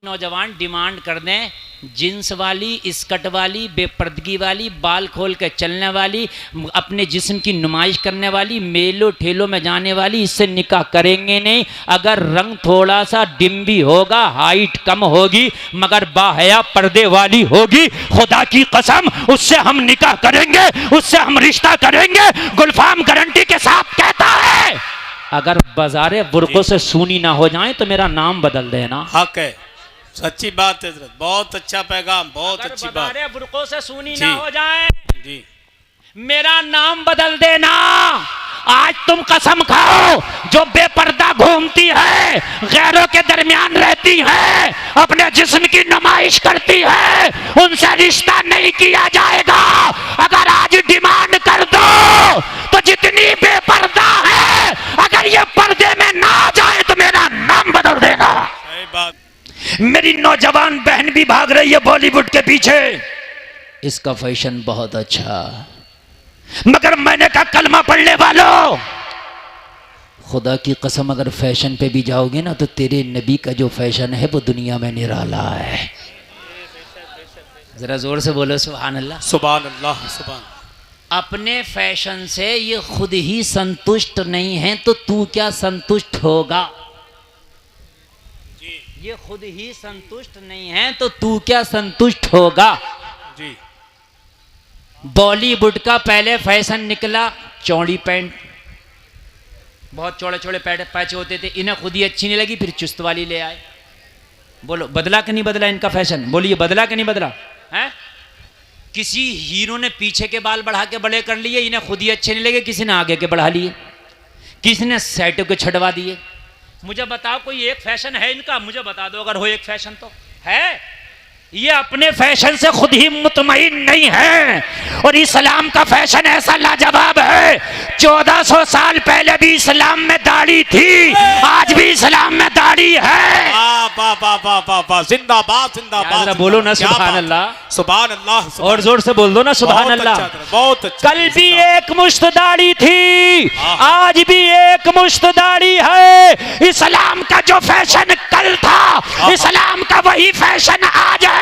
नौजवान डिमांड कर दें जींस वाली, स्कर्ट वाली, बेपर्दगी वाली, बाल खोल के चलने वाली, अपने जिस्म की नुमाइश करने वाली, मेलों ठेलों में जाने वाली, इससे निकाह करेंगे नहीं। अगर रंग थोड़ा सा डिम भी होगा, हाइट कम होगी, मगर बाहया पर्दे वाली होगी, खुदा की कसम उससे हम निकाह करेंगे, उससे हम रिश्ता करेंगे। गुलफाम गारंटी के साथ कहता है अगर बाजारे बुर्कों से सूनी ना हो जाए तो मेरा नाम बदल देना। हक है, सच्ची बात है, बहुत अच्छा पैगाम, बहुत अच्छी बात। बुर्कों से सूनी ना हो जाए जी, मेरा नाम बदल देना। आज तुम कसम खाओ, जो बेपर्दा घूमती है, गैरों के दरमियान रहती है, अपने जिस्म की नुमाइश करती है, उनसे रिश्ता नहीं किया जाएगा। अगर आज डिमांड कर दो तो जितनी बेपर्दा है, अगर ये पर्दे में ना जाए तो मेरा नाम बदल देना। सही बात। मेरी नौजवान बहन भी भाग रही है बॉलीवुड के पीछे, इसका फैशन बहुत अच्छा, मगर मैंने कहा कलमा पढ़ने वालों, खुदा की कसम अगर फैशन पे भी जाओगे ना तो तेरे नबी का जो फैशन है वो दुनिया में निराला है। जरा जोर से बोलो सुभान अल्लाह। सुभान अल्लाह, सुभान। अपने फैशन से ये खुद ही संतुष्ट नहीं है तो तू क्या संतुष्ट होगा। ये खुद ही संतुष्ट नहीं है तो तू क्या संतुष्ट होगा। जी। बॉलीवुड का पहले फैशन निकला चौड़ी पैंट, बहुत चौड़े चौड़े पैच होते थे, इन्हें खुद ही अच्छी नहीं लगी, फिर चुस्त वाली ले आए। बोलो बदला कि नहीं बदला इनका फैशन? बोलिए बदला कि नहीं बदला है? किसी हीरो ने पीछे के बाल बढ़ा के बड़े कर लिए, इन्हें खुद ही अच्छे नहीं लगे, किसी ने आगे के बढ़ा लिए, किसी ने साइडों के छड़वा दिए। मुझे बताओ कोई एक फैशन है इनका? मुझे बता दो अगर हो एक फैशन तो है। ये अपने फैशन से खुद ही मुतमईन नहीं है, और इस्लाम का फैशन ऐसा लाजवाब है। 1400 साल पहले भी इस्लाम में दाढ़ी थी, आज भी इस्लाम में दाढ़ी है। जिंदाबाद, जिंदाबाद। बोलो ना सुभान अल्लाह, सुभान अल्लाह, और जोर से बोल दो ना सुभान अल्लाह। बहुत अच्छा। कल भी एक मुश्त दाढ़ी थी, आज भी एक मुश्त दाढ़ी है। इस्लाम का जो फैशन कल था, इस्लाम का वही फैशन आज है।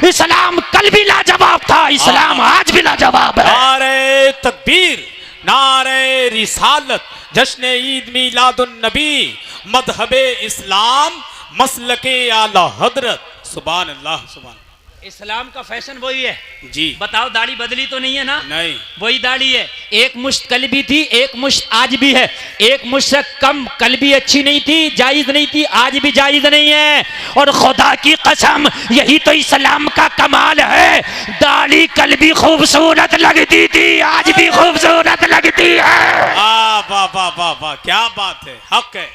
इस्लाम कल भी लाजवाब था, इस्लाम आज भी लाजवाब है। नारे तकबीर, नारे रिसालत, जश्न ईद मीलादुन नबी, मजहबे इस्लाम, मसलके आला हजरत। सुभान अल्लाह, सुभान। इस्लाम का फैशन वही है जी। बताओ दाढ़ी बदली तो नहीं है ना? नहीं, वही दाढ़ी है। एक मुश्त कल भी थी, एक मुश्त आज भी है। एक मुश्त से कम कल भी अच्छी नहीं थी, जायज नहीं थी, आज भी जायज नहीं है। और खुदा की कसम यही तो इस्लाम का कमाल है। दाढ़ी कल भी खूबसूरत लगती थी, आज भी खूबसूरत लगती है। वाह वाह वाह वाह वाह, क्या बात है, हक है।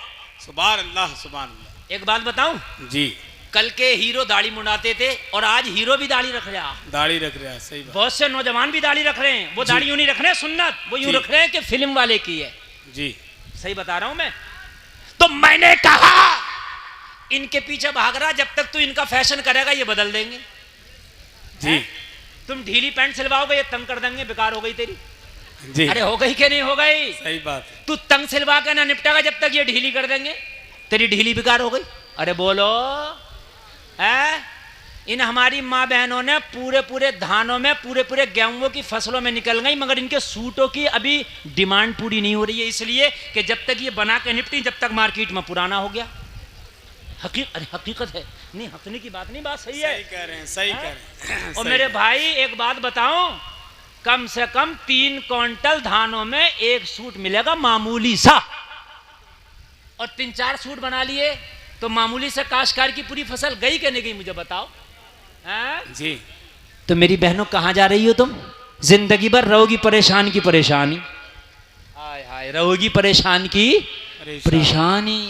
सुभान अल्लाह, सुभान अल्लाह। एक बात बताऊं, जी। कल के हीरो दाढ़ी मुंडाते थे और आज हीरो भी दाढ़ी रख रहा, दाढ़ी रख रहा है, सही बात। बहुत से नौजवान भी दाढ़ी रख रहे हैं। वो दाढ़ी यूं नहीं रख रहे हैं सुन्नत, वो यूं रख रहे हैं कि फिल्म वाले की है। जी, सही बता रहा हूं मैं। तो मैंने कहा इनके पीछे भाग रहा, जब तक तू इनका फैशन करेगा ये बदल देंगे। जी। तुम ढीली पैंट सिलवाओगे ये तंग कर देंगे, बेकार हो गई तेरी। जी। अरे हो गई कि नहीं हो गई? सही बात। तू तंग सिलवा के ना निपटेगा जब तक ये ढीली कर देंगे, तेरी ढीली बेकार हो गई। अरे बोलो है? इन हमारी माँ बहनों ने पूरे पूरे धानों में, पूरे पूरे गेहूं की फसलों में निकल गई, मगर इनके सूटों की अभी डिमांड पूरी नहीं हो रही है, इसलिए कि जब तक ये बना के निपटी जब तक मार्केट में पुराना हो गया। अरे हकीकत है, नहीं हंसने की बात नहीं, बात सही है। सही कह रहे हैं, सही कह रहे हैं। और मेरे भाई एक बात बताऊं, कम से कम 3 क्विंटल धानों में एक सूट मिलेगा मामूली सा, और 3-4 सूट बना लिए तो मामूली से काश्तकार की पूरी फसल गई कि नहीं गई? मुझे बताओ जी। तो मेरी बहनों कहां जा रही हो तुम? जिंदगी भर रहोगी परेशान की परेशानी। हाय हाय, रहोगी परेशान की परेशानी।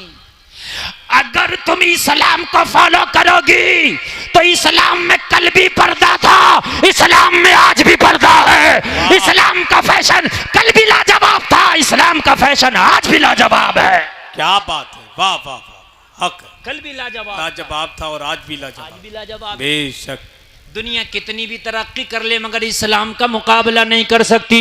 अगर तुम इस्लाम को फॉलो करोगी तो इस्लाम में कल भी पर्दा था, इस्लाम में आज भी पर्दा है। इस्लाम का फैशन कल भी लाजवाब था, इस्लाम का फैशन आज भी लाजवाब है। क्या बात है, वाह वाह वाह, हक। कल भी लाजवाब था और आज भी लाजवाब, आज भी लाजवाब। बेशक। दुनिया कितनी भी तरक्की कर ले मगर इस्लाम का मुकाबला नहीं कर सकती।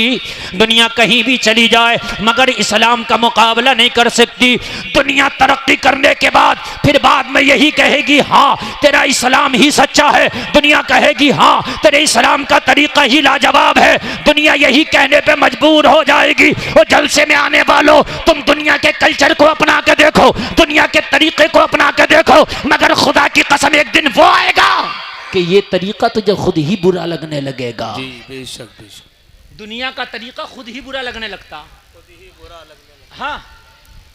दुनिया कहीं भी चली जाए मगर इस्लाम का मुकाबला नहीं कर सकती। दुनिया तरक्की करने के बाद फिर बाद में यही कहेगी हाँ तेरा इस्लाम ही सच्चा है। दुनिया कहेगी हाँ तेरे इस्लाम का तरीका ही लाजवाब है। दुनिया यही कहने पे मजबूर हो जाएगी। और जलसे में आने वालों, तुम दुनिया के कल्चर को अपना के देखो, दुनिया के तरीके को अपना के देखो, मगर खुदा की कसम एक दिन वो आएगा कि ये तरीका तुझे खुद ही बुरा लगने लगेगा। जी बेशक बेशक। दुनिया का तरीका खुद ही बुरा लगने लगता, हाँ।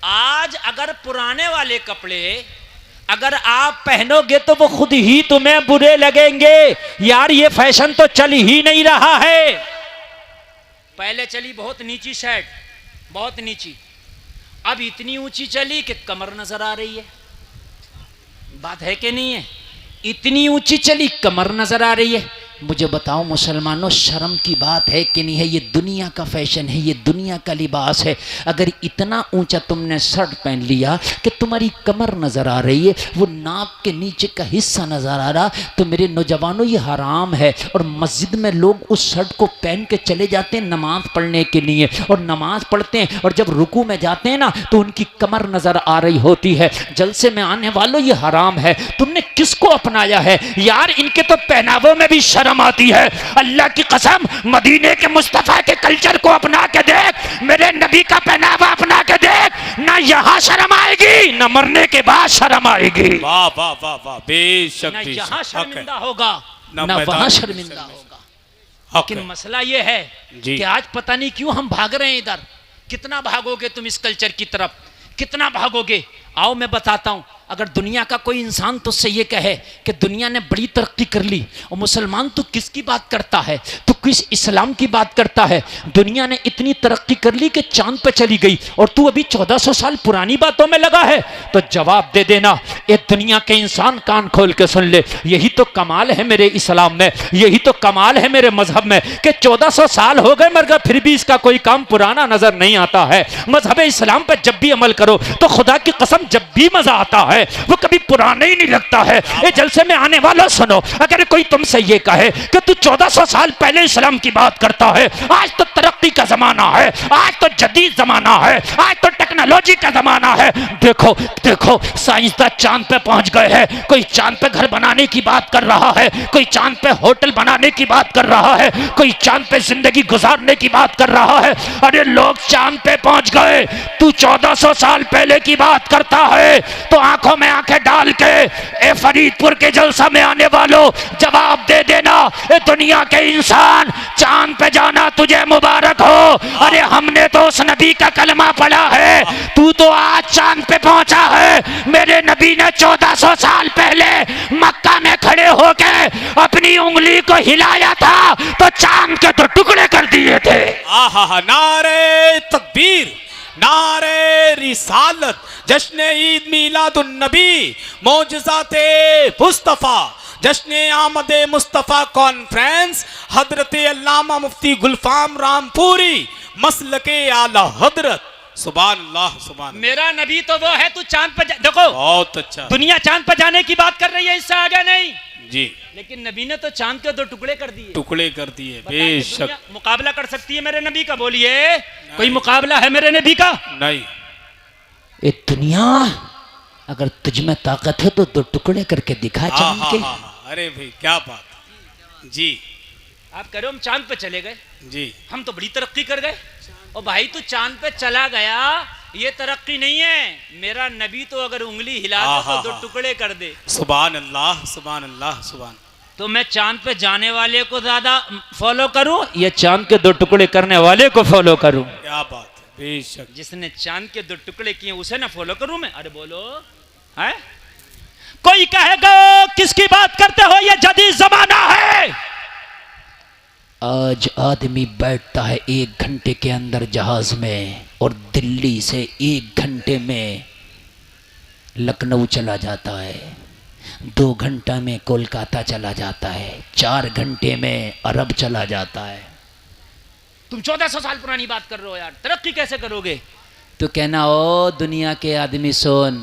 आज अगर पुराने वाले कपड़े अगर आप पहनोगे तो वो खुद ही तुम्हें बुरे लगेंगे। यार ये फैशन तो चल ही नहीं रहा है। पहले चली बहुत नीची शर्ट, बहुत नीची, अब इतनी ऊंची चली कि कमर नजर आ रही है। बात है कि नहीं है? इतनी ऊंची चली कमर नजर आ रही है। मुझे बताओ मुसलमानों, शर्म की बात है कि नहीं है? ये दुनिया का फैशन है, ये दुनिया का लिबास है। अगर इतना ऊंचा तुमने शर्ट पहन लिया कि तुम्हारी कमर नजर आ रही है, वो नाक के नीचे का हिस्सा नजर आ रहा, तो मेरे नौजवानों ये हराम है। और मस्जिद में लोग उस शर्ट को पहन के चले जाते हैं नमाज पढ़ने के लिए, और नमाज पढ़ते हैं और जब रुकू में जाते हैं ना तो उनकी कमर नजर आ रही होती है। जलसे में आने वालों ये हराम है। तुमने किसको अपनाया है यार? इनके तो पहनावों में भी शर्म आती है। अल्लाह की कसम, मदीने के मुस्तफा के कल्चर को अपना के देख, मेरे नबी का पहनावा अपना के देख, ना यहाँ शर्म आएगी ना मरने के बाद शर्म आएगी। वाह वाह वाह वाह, बेशक ना बेशक। यहाँ हक है। शर्मिंदा होगा ना ना मैदान वहाँ में शर्मिंदा होगा। हक लेकिन है। मसला ये है जी। कि आज पता नहीं क्यों हम भाग रहे हैं इधर। कितना भागोगे तुम इस कल्चर की तरफ, कितना भागोगे? आओ मैं बताता हूं। अगर दुनिया का कोई इंसान तुझसे ये कहे कि दुनिया ने बड़ी तरक्की कर ली, और मुसलमान तू किसकी बात करता है? तू किस इस्लाम की बात करता है? दुनिया ने इतनी तरक्की कर ली कि चांद पे चली गई और तू अभी 1400 साल पुरानी बातों में लगा है। तो जवाब दे देना, ये दुनिया के इंसान कान खोल के सुन ले। यही तो कमाल है मेरे इस्लाम में, यही तो कमाल है मेरे मजहब में कि 1400 साल हो गए मगर फिर भी इसका कोई काम पुराना नजर नहीं आता है। मजहब इस्लाम पर जब भी अमल करो तो खुदा की कसम जब भी मजा आता है वो कभी पुराना ही नहीं लगता है। ये जलसे में आने वालों सुनो, अगर कोई तुमसे ये कहे कि तू 1400 साल पहले इस्लाम की बात करता है, आज तो तरक्की का जमाना है, आज तो जदीद जमाना है, आज तो टेक्नोलॉजी का जमाना है। देखो देखो साइंसदान चांद पे पहुंच गए हैं। कोई चांद पे घर बनाने की बात कर रहा है, कोई चांद पे होटल बनाने की बात कर रहा है, कोई चांद पे जिंदगी गुजारने की बात कर रहा है। अरे लोग चांद पे पहुंच गए, तू 1400 साल पहले की बात करता है। तो आंखों में आंखें डाल के ए फरीदपुर के जलसा में आने वालों जवाब दे देना, ए दुनिया के इंसान, चांद पे जाना तुझे मुबारक हो। अरे हमने तो उस नबी का कलमा पढ़ा है, तू तो आज चांद पे पहुंचा है। मेरे नबी ने 1400 साल पहले मक्का में खड़े होके अपनी उंगली को हिलाया था तो चांद के तो टुकड़े कर दिए थे। आहा, नारे तकबीर, नारे रिसालत, जश्न ईद मीलादुन नबी, मौजज़ाते मुस्तफ़ा, जश्न आमद मुस्तफ़ा कॉन्फ्रेंस, हजरत अल्लामा मुफ्ती गुलफाम रामपुरी, मसलके आला हजरत। सुभान अल्लाह, सुभान। मेरा नबी तो वो है, तू चांद पे देखो, बहुत अच्छा। दुनिया चांद पे जाने की बात कर रही है, इससे आगे नहीं जी। लेकिन नबी ने तो चांद के 2 टुकड़े कर दिए। टुकड़े कर दिए, बताइए, बेशक। दुनिया मुकाबला कर सकती है मेरे नबी का? बोलिए, कोई मुकाबला है मेरे नबी का? नहीं। ये दुनिया अगर तुझ में ताकत है तो 2 टुकड़े करके दिखा चांद के। अरे भाई क्या बात जी। आप कह रहे हो हम चांद पे चले गए, जी हम तो बड़ी तरक्की कर गए। और भाई तू चांद पे चला गया, ये तरक्की नहीं है। मेरा नबी तो अगर उंगली हिला दे तो 2 टुकड़े कर दे। सुभान अल्लाह, सुभान अल्लाह, सुभान। तो मैं चांद पे जाने वाले को ज्यादा फॉलो करूं या चांद के 2 टुकड़े करने वाले को फॉलो करूं? क्या बात है, बेशक। जिसने चांद के 2 टुकड़े किए उसे ना फॉलो करूं मैं? अरे बोलो है? कोई कहेगा किसकी बात करते हो, ये जदीद जमाना है। आज आदमी बैठता है 1 घंटे के अंदर जहाज में और दिल्ली से 1 घंटे में लखनऊ चला जाता है, 2 घंटा में कोलकाता चला जाता है, 4 घंटे में अरब चला जाता है। तुम 1400 साल पुरानी बात कर रहे हो यार, तरक्की कैसे करोगे? तो कहना, ओ दुनिया के आदमी सुन,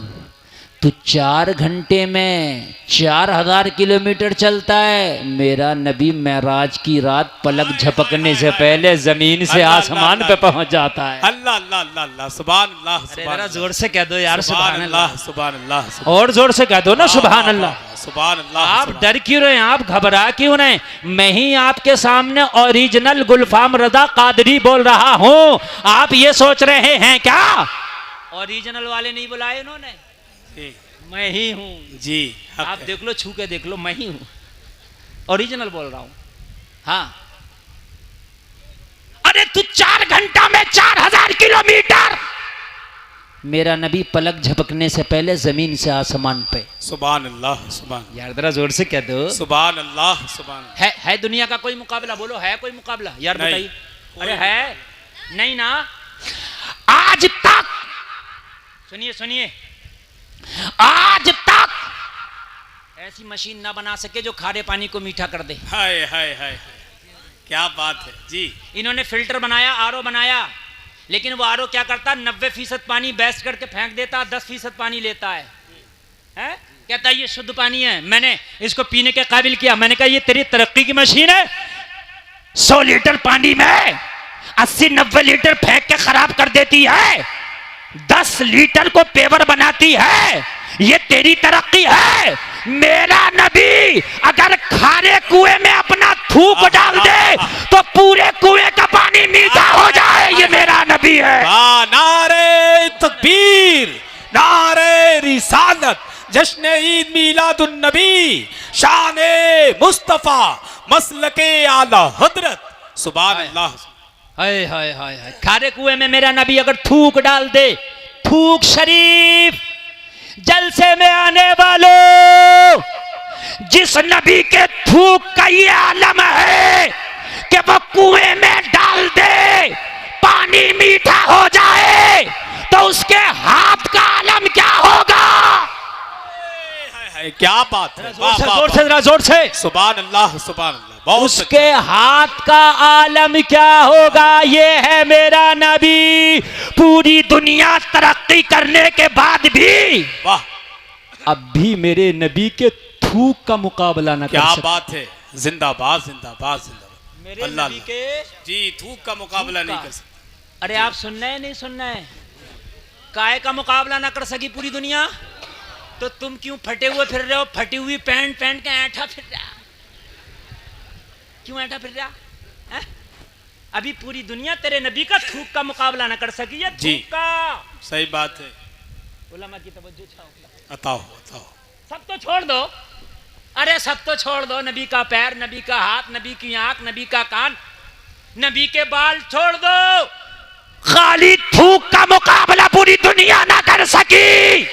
तू 4 घंटे में 4000 किलोमीटर चलता है, मेरा नबी मेराज की रात पलक झपकने से पहले जमीन से आसमान पे पहुंच जाता है। अल्लाह अल्लाह अल्लाह अल्लाह सुभान अल्लाह अरे जरा जोर से कह दो यार सुभान अल्लाह सुभान अल्लाह और जोर से कह दो ना सुभान अल्लाह। सुभान अल्लाह। आप डर क्यों रहे हैं, आप घबरा क्यों रहे हैं? मैं ही आपके सामने ओरिजिनल गुलफाम रजा कादरी बोल रहा हूं, आप ये सोच रहे हैं क्या? ओरिजिनल वाले नहीं बुलाए इन्होंने, मैं ही हूं जी। आप देख लो, छू के देख लो, मैं ही हूं, ओरिजिनल बोल रहा हूं। हाँ, अरे तू 4 घंटा में 4000 किलोमीटर, मेरा नबी पलक झपकने से पहले जमीन से आसमान पे। सुभान अल्लाह सुभान। यार जरा जोर से कह दो सुभान अल्लाह सुभान। है दुनिया का कोई मुकाबला? बोलो, है कोई मुकाबला यार? बताइए। अरे है नहीं ना। आज तक सुनिए सुनिए, आज तक ऐसी मशीन ना बना सके जो खारे पानी को मीठा कर दे। हाय हाय हाय, क्या बात है जी। इन्होंने फिल्टर बनाया, आरओ बनाया, लेकिन वो आरओ क्या करता, 90% पानी बेस्ट करके फेंक देता, 10% पानी लेता है। कहता है ये शुद्ध पानी है, मैंने इसको पीने के काबिल किया। मैंने कहा ये तेरी तरक्की की मशीन है, 100 लीटर पानी में 80-90 लीटर फेंक के खराब कर देती है, 10 लीटर को पेवर बनाती है, ये तेरी तरक्की है? मेरा नबी अगर खारे कुएं में अपना थूक डाल दे तो पूरे कुएं का पानी मीठा हो जाए, ये मेरा नबी है। नारे तकबीर, नारे रिसालत, जश्न ईद मीलादुन नबी, शाने मुस्तफा, मसलके आला हजरत। सुभान अल्लाह। हाय हाय हाय हाय, खारे कुएं में मेरा नबी अगर थूक डाल दे, थूक शरीफ, जलसे में आने वालों, जिस नबी के थूक का ये आलम है कि वो कुएं में डाल दे पानी मीठा हो जाए, तो उसके हाथ का आलम क्या होगा? क्या बात है, जोर से जरा जोर से। सुभान अल्लाह सुभान अल्लाह। उसके हाथ का आलम क्या होगा? ये है मेरा नबी। पूरी दुनिया तरक्की करने के बाद भी वाह, अब भी मेरे नबी के थूक का मुकाबला न कर क्या सकते। बात है, जिंदाबाद जिंदाबाद जिंदाबाद। मेरे अल्लाह नबी के जी थूक का मुकाबला नहीं कर सकते। अरे आप सुनना है नहीं सुनना है? काय का मुकाबला ना कर सकी पूरी दुनिया, तो तुम क्यों फटे हुए फिर रहे हो? फटी हुई पैंट पहन के ऐठा फिर रहा, क्यों ऐठा फिर रहा है? अभी पूरी दुनिया तेरे नबी का थूक का मुकाबला ना कर सकी है। जी, थूक का सही बात है। उलमा की तवज्जो चाहो, बताओ बताओ। सब तो छोड़ दो, अरे सब तो छोड़ दो, नबी का पैर, नबी का हाथ, नबी की आंख, नबी का कान, नबी के बाल छोड़ दो, खाली थूक का मुकाबला पूरी दुनिया ना कर सकी।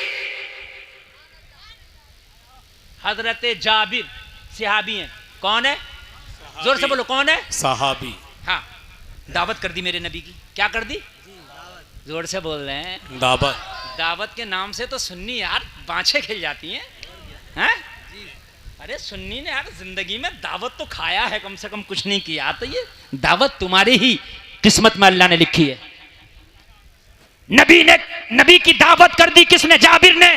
हजरत जाबिर सहाबी हैं। कौन है? जोर से बोलो, कौन है? सहाबी। हाँ, दावत कर दी मेरे नबी की। क्या कर दी? जोर से बोल रहे हैं। दावत। दावत के नाम से तो सुन्नी यार बाँछें खिल जाती हैं, हैं? अरे सुन्नी ने यार जिंदगी में दावत तो खाया है, कम से कम कुछ नहीं किया। तो ये दावत तुम्हारी ही किस्मत में अल्लाह ने लिखी है। नबी की दावत कर दी किसने? जाबिर ने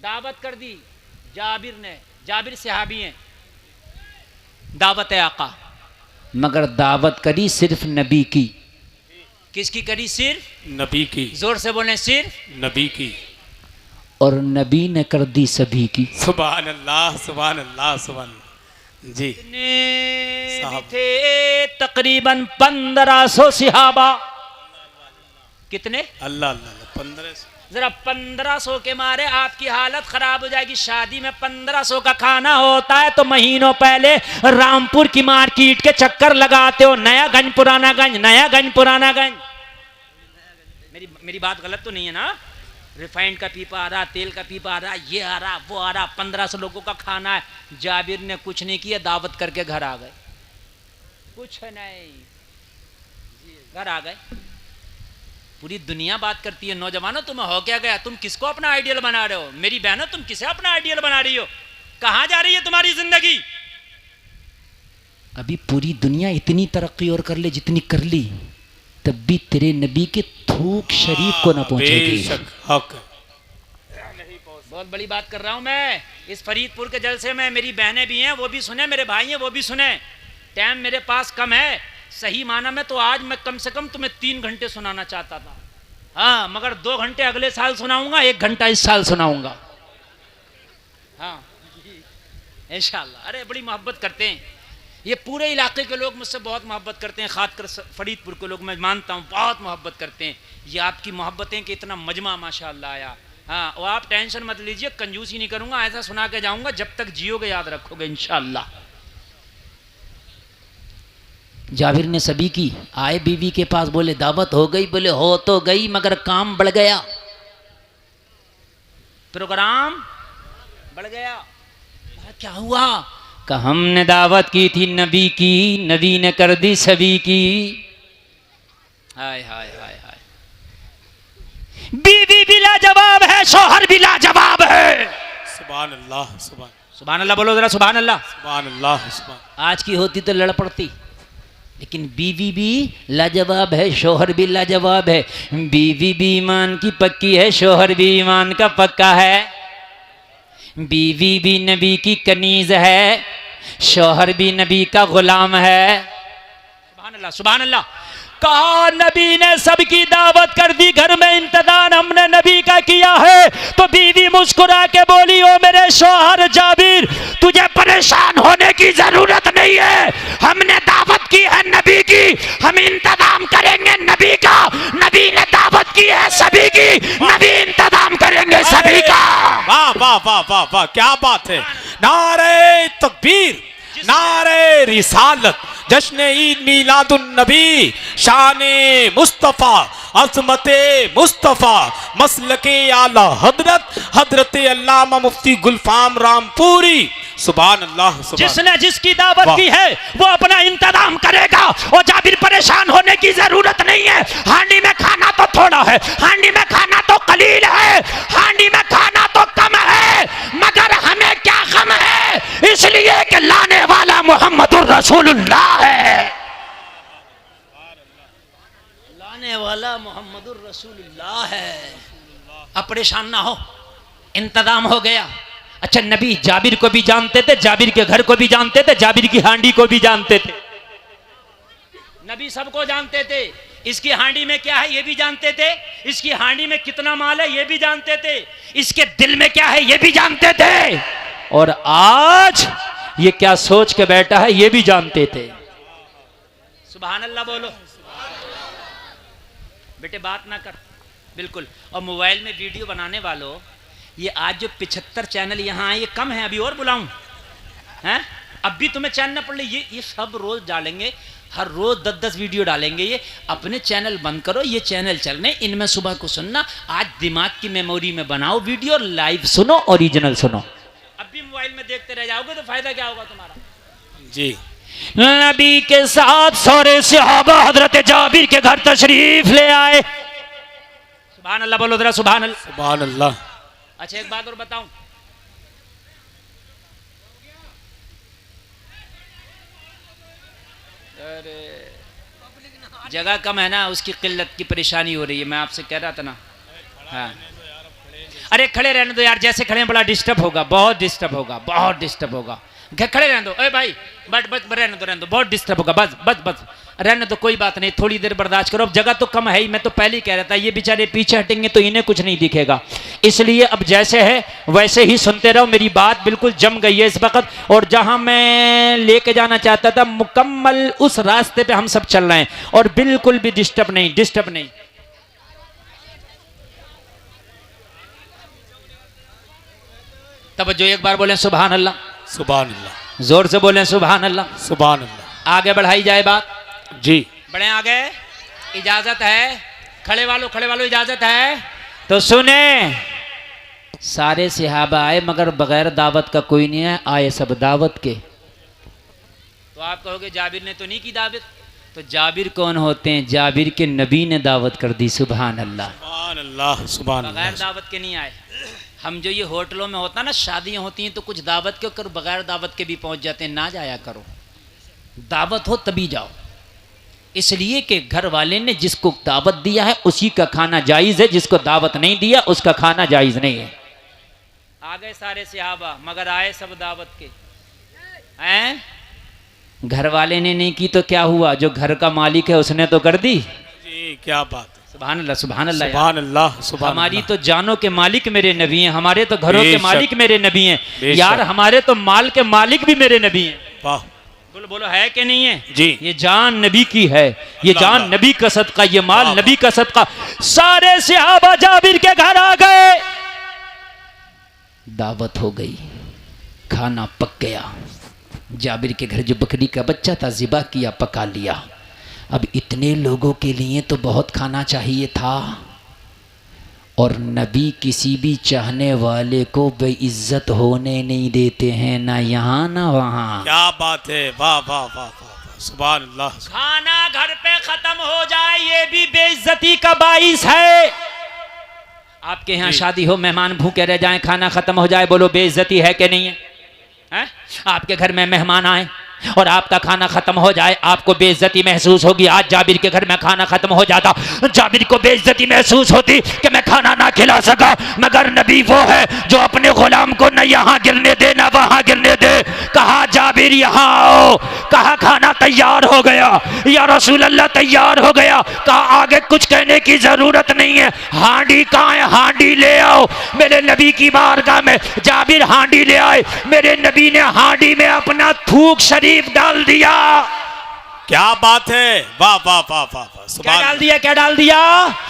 दावत कर दी, जाबिर ने। जाबिर सहाबी हैं, दावत है आका, मगर दावत करी सिर्फ नबी की। किसकी करी? सिर्फ नबी की। जोर से बोले, सिर्फ नबी की। और नबी ने कर दी सभी की। सुभान अल्लाह सुभान अल्लाह सुभान अल्लाह। जी कितने थे? तकरीबन 1500 सहाबा। कितने? अल्लाह अल्लाह 1500। जरा 1500 के मारे आपकी हालत खराब हो जाएगी। शादी में 1500 का खाना होता है तो महीनों पहले रामपुर की मार्केट के चक्कर लगाते हो, नया गंज पुराना गंज, नया गंज पुराना गंज। मेरी बात गलत तो नहीं है ना? रिफाइंड का पीपा आ रहा, तेल का पीपा आ रहा, ये आ रहा, वो आ रहा, 1500 लोगों का खाना है। जाबिर ने कुछ नहीं किया, दावत करके घर आ गए। कुछ नहीं, घर आ गए। पूरी दुनिया बात करती है, नौजवानों तुम्हें हो क्या गया? तुम किसको अपना आइडियल बना रहे हो? मेरी बहनों, तुम किसे अपना आइडियल बना रही हो? कहां जा रही है तुम्हारी जिंदगी? अभी पूरी दुनिया इतनी तरक्की और कर ले जितनी कर ली, तब भी तेरे नबी के थूक शरीफ को ना पहुंचेगी। बेशक हक है। बहुत बड़ी बात कर रहा हूं मैं। इस फरीदपुर के जलसे में मेरी बहनें भी हैं, वो भी सुने, मेरे भाई हैं वो भी सुने। टाइम मेरे पास कम है, सही माना में तो आज मैं कम से कम तुम्हें 3 घंटे सुनाना चाहता था, हाँ, मगर 2 घंटे अगले साल सुनाऊंगा, 1 घंटा इस साल सुनाऊंगा, हाँ इंशाअल्लाह। अरे बड़ी मोहब्बत करते हैं ये पूरे इलाके के लोग, मुझसे बहुत मोहब्बत करते हैं, खासकर फरीदपुर के लोग मैं मानता हूँ बहुत मोहब्बत करते हैं। ये आपकी मोहब्बतें कि इतना मजमा माशाअल्लाह आया, हाँ। और आप टेंशन मत लीजिए, कंजूसी नहीं करूंगा, ऐसा सुना के जाऊंगा जब तक जियोगे याद रखोगे इंशाअल्लाह। जाबिर ने सभी की, आए बीवी के पास, बोले दावत हो गई, बोले हो तो गई मगर काम बढ़ गया, प्रोग्राम बढ़ गया। क्या हुआ? कहा हमने दावत की थी नबी की, नबी ने कर दी सभी की। हाय हाय हाय हाय, बीवी भी लाजवाब है, शौहर भी लाजवाब है। सुभान अल्लाह, सुभान अल्लाह बोलो जरा, सुभान अल्लाह। सुभान अल्लाह, सुभान। आज की होती तो लड़ पड़ती, लेकिन बीवी भी लाजवाब है, शौहर भी लाजवाब है। बीवी भी ईमान की पक्की है, शौहर भी ईमान का पक्का है। बीवी भी नबी की कनीज है, शौहर भी नबी का गुलाम है। सुभान अल्लाह, सुभान अल्लाह। कहा नबी ने सबकी दावत कर दी, घर में इंतजाम हमने नबी का किया है। तो बीवी मुस्कुरा के बोली, ओ मेरे शौहर जाबिर, तुझे परेशान होने की जरूरत नहीं है, हमने दावत की है नबी की, हम इंतजाम करेंगे नबी का। नबी ने दावत की है सभी की, नबी इंतजाम करेंगे सभी का। वाह वाह वाह वाह वाह, क्या बात है। नारे तकबीर, नारे रिसालत, जश्न ईद मीलादुन नबी, शाने मुस्तफ़ा, अज़मते मुस्तफ़ा, मसलके आला हजरत, हजरत अल्लामा मुफ्ती गुलफाम रामपुरी। सुभान अल्लाह, जिसने जिसकी दावत की है वो अपना इंतजाम करेगा। और जाबिर परेशान होने की जरूरत नहीं है। हांडी में खाना तो थोड़ा है, हांडी में खाना तो कलील है, हांडी में खाना तो कम है, मगर हमें क्या गम है, इसलिए कि लाने वाला मोहम्मदुर रसूलुल्लाह है। लाने वाला मोहम्मदुर रसूलुल्लाह है। अब परेशान ना हो, इंतजाम हो गया। अच्छा, नबी जाबिर को भी जानते थे, जाबिर के घर को भी जानते थे, जाबिर की हांडी को भी जानते थे। नबी सबको जानते थे। इसकी हांडी में क्या है ये भी जानते थे, इसकी हांडी में कितना माल है ये भी जानते थे, इसके दिल में क्या है ये भी जानते थे, और आज ये क्या सोच के बैठा है ये भी जानते थे। सुभान अल्लाह बोलो। बेटे बात ना कर बिल्कुल। और मोबाइल में वीडियो बनाने वालों, ये आज जो 75 चैनल यहाँ आए ये कम है, अभी और बुलाऊं हैं? अब भी तुम्हें चैनल न पड़ ले, ये सब रोज डालेंगे, हर रोज 10-10 वीडियो डालेंगे। ये अपने चैनल बंद करो, ये चैनल चलने, इनमें सुबह को सुनना। आज दिमाग की मेमोरी में बनाओ वीडियो, लाइव सुनो, ओरिजिनल सुनो। अब भी मोबाइल में देखते रह जाओगे तो फायदा क्या होगा तुम्हारा? जी। नबी के साथ सौरे सहाबा हजरत जाबिर के घर तशरीफ ले आए। सुभान अल्लाह बोलो जरा, सुभान अल्लाह, सुभान अल्लाह। अच्छा एक बात और बताऊं, अरे जगह कम है ना, उसकी किल्लत की परेशानी हो रही है, मैं आपसे कह रहा था ना। हाँ अरे खड़े रहने दो यार, जैसे खड़े हैं बड़ा डिस्टर्ब होगा, बहुत डिस्टर्ब होगा, बहुत डिस्टर्ब होगा। खड़े रहने दो, अरे भाई बस बस रहने दो, रहने दो, बहुत डिस्टर्ब होगा, बस बस बस रहने दो, कोई बात नहीं, थोड़ी देर बर्दाश्त करो। अब जगह तो कम है ही, मैं तो पहले ही कह रहा था, ये बेचारे पीछे हटेंगे तो इन्हें कुछ नहीं दिखेगा, इसलिए अब जैसे है वैसे ही सुनते रहो। मेरी बात बिल्कुल जम गई है इस वक्त, और जहां मैं लेके जाना चाहता था मुकम्मल उस रास्ते पे हम सब चल रहे हैं, और बिल्कुल भी डिस्टर्ब नहीं, डिस्टर्ब नहीं। तब जो एक बार बोले सुभान अल्लाह, सुभान अल्लाह, जोर से बोले सुभान अल्लाह, सुभान अल्लाह। आगे बढ़ाई जाए बात जी। बढ़े आगे, इजाजत है, खड़े वालों इजाजत है तो सुने। सारे सहाबा आए मगर बगैर दावत का कोई नहीं है, आए सब दावत के। तो आप कहोगे जाबिर ने तो नहीं की दावत, तो जाबिर कौन होते हैं? जाबिर के नबी ने दावत कर दी। सुभान अल्लाह, सुभान अल्लाह, सुभान अल्लाह। बगैर दावत के नहीं आए। हम जो ये होटलों में होता ना, शादियां होती हैं तो कुछ दावत के कर बगैर दावत के भी पहुंच जाते हैं, ना जाया करो, दावत हो तभी जाओ। इसलिए कि घर वाले ने जिसको दावत दिया है उसी का खाना जायज़ है, जिसको दावत नहीं दिया उसका खाना जायज़ नहीं है। आ गए सारे सहाबा, मगर आए सब दावत के हैं। घर वाले ने नहीं की तो क्या हुआ, जो घर का मालिक है उसने तो कर दी। जी क्या बात है, सुभान अल्लाह सुभान अल्लाह। सुभान अल्लाह सुभान हमारी अल्लाह। तो जानों के मालिक मेरे नबी हैं, हमारे तो घरों के बेशक। मालिक मेरे नबी हैं बेशक। यार, हमारे तो माल के मालिक भी मेरे नबी हैं। वाह बोलो बोलो, है कि नहीं है? जी। ये जान नबी की है, ये अल्लाह जान अल्लाह। नबी का सदका, ये माल वाह। नबी का सदका। सारे सहाबा जाबिर के घर आ गए, दावत हो गई, खाना पक गया। जाबिर के घर जो बकरी का बच्चा था ज़िबा किया, पका लिया। अब इतने लोगों के लिए तो बहुत खाना चाहिए था, और नबी किसी भी चाहने वाले को बेइज्जत होने नहीं देते हैं, ना यहाँ ना वहाँ। क्या बात है, वाह वाह वाह वाह, सुभान अल्लाह। खाना घर पे खत्म हो जाए ये भी बेइज्जती का बाइस है। आपके यहाँ शादी हो, मेहमान भूखे रह जाएं, खाना खत्म हो जाए, बोलो बेइज्जती है कि नहीं है? हैं? आपके घर में मेहमान आए और आपका खाना खत्म हो जाए, आपको बेइज्जती महसूस होगी। आज जाबिर के घर में खाना खत्म हो जाता, जाबिर को बेइज्जती महसूस होती कि मैं खाना ना खिला सका, मगर नबी वो है जो अपने गुलाम को न यहाँ गिरने दे न वहाँ गिरने दे। कहा जाबिर यहाँ आओ, कहा खाना तैयार हो गया, या रसूल अल्लाह तैयार हो गया। कहा आगे कुछ कहने की जरूरत नहीं है, हांडी कहाँ है, हांडी ले आओ। मेरे नबी की बारगाह में जाबिर हांडी ले आए, मेरे नबी ने हांडी में अपना थूक शरीफ डाल दिया। क्या बात है, वाह वाह वाह वाह वाह, क्या सुभान डाल दिया, क्या डाल दिया?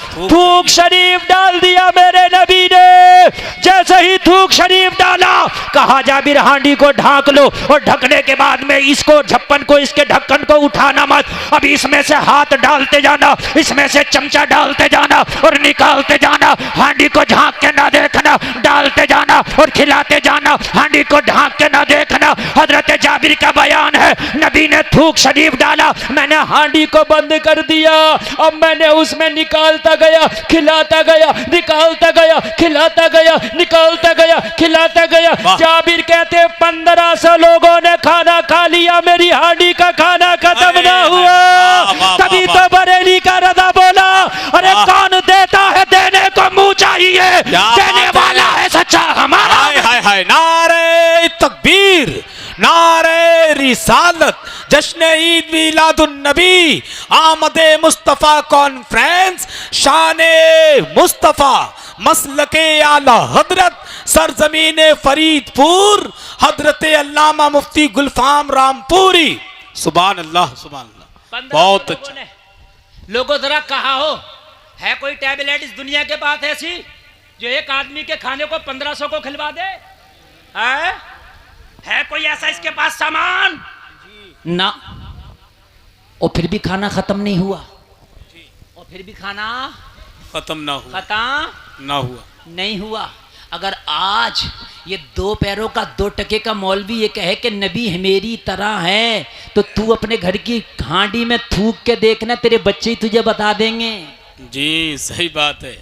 थूक थूक शरीफ डाल दिया मेरे नबी ने। जैसे ही थूक शरीफ डाला, कहा जाबिर हांडी को ढांक लो, और ढकने के बाद में इसको झप्पन को, इसके ढक्कन को उठाना मत, अब इसमें से हाथ डालते जाना, इसमें से चमचा डालते जाना और निकालते जाना। हांडी को झांक के ना देखना, डालते जाना और खिलाते जाना, हांडी को ढांक के ना देखना। हजरत जाबिर का बयान है, नबी ने थूक शरीफ डाला, मैंने हांडी को बंद कर दिया, अब मैंने उसमें निकालता गया, खिलाता गया, निकालता गया, खिलाता गया, निकालता गया, खिलाता गया। जाबिर कहते 1500 लोगों ने खाना खा लिया, मेरी हांडी का खाना खत्म ना हुआ। तभी तो बरेली का रजा बोला, अरे कौन देता है, देने को मुंह चाहिए, देने वाला है सच्चा हमारा। हाय हाय हाय, नारे तकबीर, नारे रिसालत, जश्न ईद मिलादुन नबी, आमदे मुस्तफ़ा कॉन्फ्रेंस, शाने मुस्तफ़ा, मसलके आला हजरत, सरजमीन फरीदपुर, हजरत अल्लामा मुफ्ती गुलफाम रामपुरी। सुभान अल्लाह सुभान अल्लाह, बहुत अच्छा। लोगों जरा कहा हो, है कोई टैबलेट इस दुनिया के पास ऐसी जो एक आदमी के खाने को 1500 को खिलवा दे? है कोई ऐसा इसके पास सामान? ना। और फिर भी खाना खत्म नहीं हुआ, और फिर भी खाना खत्म ना हुआ, खत्म ना हुआ, नहीं हुआ। अगर आज ये 2 पैरों का 2 टके का मौलवी ये कहे कि नबी मेरी तरह है, तो तू अपने घर की हांडी में थूक के देखना, तेरे बच्चे ही तुझे बता देंगे। जी सही बात है,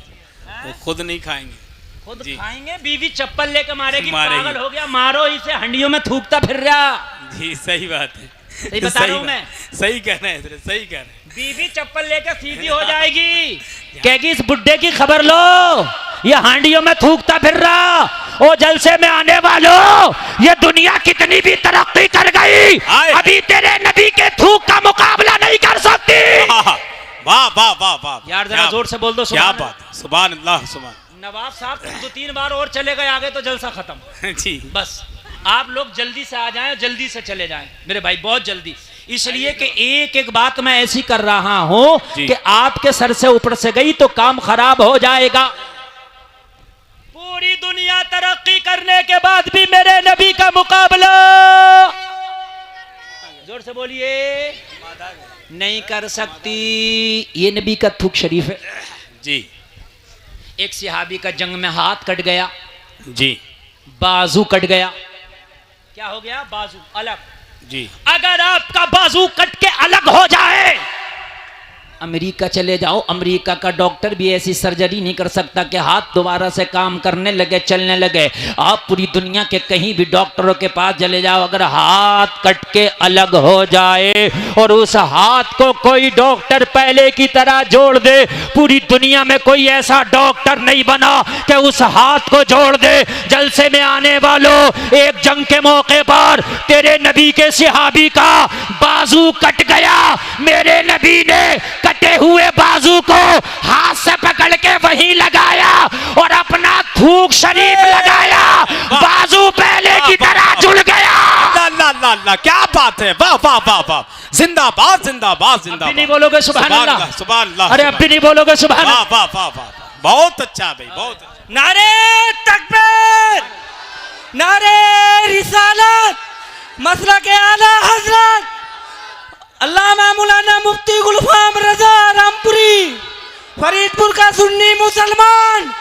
वो खुद नहीं खाएंगे, खुद खाएंगे, बीवी चप्पल लेके मारेगी, मारेगी। पागल हो गया, मारो इसे, हंडियों में थूकता फिर रहा। जी सही बात है, सही बता रहा हूं मैं, सही कह रहे हैं, सही कह रहे हैं। बीवी चप्पल लेकर सीधी हो जाएगी, कहेगी इस बुड्ढे की खबर लो, ये हांडियों में थूकता फिर रहा। ओ जलसे में आने वालों, ये दुनिया कितनी भी तरक्की कर गई, अभी तेरे नबी के थूक का मुकाबला नहीं कर सकती। वाह वाह वाह वाह यार जरा जोर से बोल दो, क्या बात है, सुभान अल्लाह सुभान। नवाब साहब 2-3 बार और चले गए आगे तो जलसा खत्म। जी बस आप लोग जल्दी से आ जाएं, जल्दी से चले जाएं मेरे भाई, बहुत जल्दी। इसलिए कि एक एक बात मैं ऐसी कर रहा हूं कि आपके सर से ऊपर से गई तो काम खराब हो जाएगा। पूरी दुनिया तरक्की करने के बाद भी मेरे नबी का मुकाबला, जोर से बोलिए, नहीं कर सकती। ये नबी का थूक शरीफ है जी। एक सहाबी का जंग में हाथ कट गया जी, बाजू कट गया। क्या हो गया? बाजू अलग जी। अगर आपका बाजू कट के अलग हो जाए, अमेरिका चले जाओ, अमेरिका का डॉक्टर भी ऐसी सर्जरी नहीं कर सकता कि हाथ दोबारा से काम करने लगे, चलने लगे। आप पूरी दुनिया के कहीं भी डॉक्टरों के पास चले जाओ, अगर हाथ कट के अलग हो जाए और उस हाथ को कोई डॉक्टर पहले की तरह जोड़ दे। पूरी दुनिया में कोई ऐसा डॉक्टर नहीं बना कि उस हाथ को जोड़ दे। जलसे में आने वालों, एक जंग के मौके पर तेरे नबी के सहाबी का बाजू कट गया। मेरे नबी ने कटे हुए बाजू को हाथ से पकड़ के वहीं लगाया और अपना थूक शरीफ लगाया। बाजू पहले की तरह जुड़ गया। अल्लाह अल्लाह अल्लाह, क्या बात है, वाह वाह वाह वाह, जिंदाबाद जिंदाबाद जिंदाबाद। नहीं बोलोगे सुभान अल्लाह? सुभान अल्लाह। अरे अब भी नहीं बोलोगे सुभान? वाह वाह वाह वाह, बहुत अच्छा भाई, बहुत अच्छा। नारे तकबीर, नारे रिसालत, मसला के आला हजरत अल्लामा मौलाना मुफ्ती गुलफाम रजा रामपुरी, फरीदपुर का सुन्नी मुसलमान।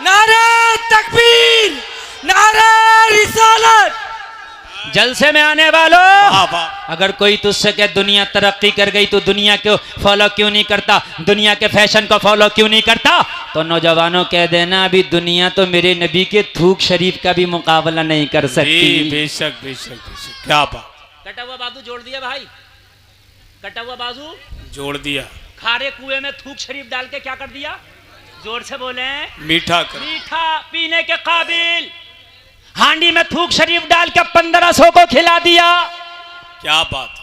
नारे तकबीर, नारे रिसालत। जलसे में आने वालों, वाह वाह। अगर कोई तुझसे कहे दुनिया तरक्की कर गई तो दुनिया को फॉलो क्यों नहीं करता, दुनिया के फैशन को फॉलो क्यों नहीं करता, तो नौजवानों कह देना अभी दुनिया तो मेरे नबी के थूक शरीफ का भी मुकाबला नहीं कर सकती। बेशक बेशक बेशक, क्या बात। कटा हुआ बाजू जोड़ दिया भाई, कटा हुआ बाजू जोड़ दिया। खारे कुएं में थूक शरीफ डाल के क्या कर दिया? जोर से बोले। मीठा कर। मीठा पीने के काबिल। हांडी में थूक शरीफ डाल के 1500 को खिला दिया। क्या बात।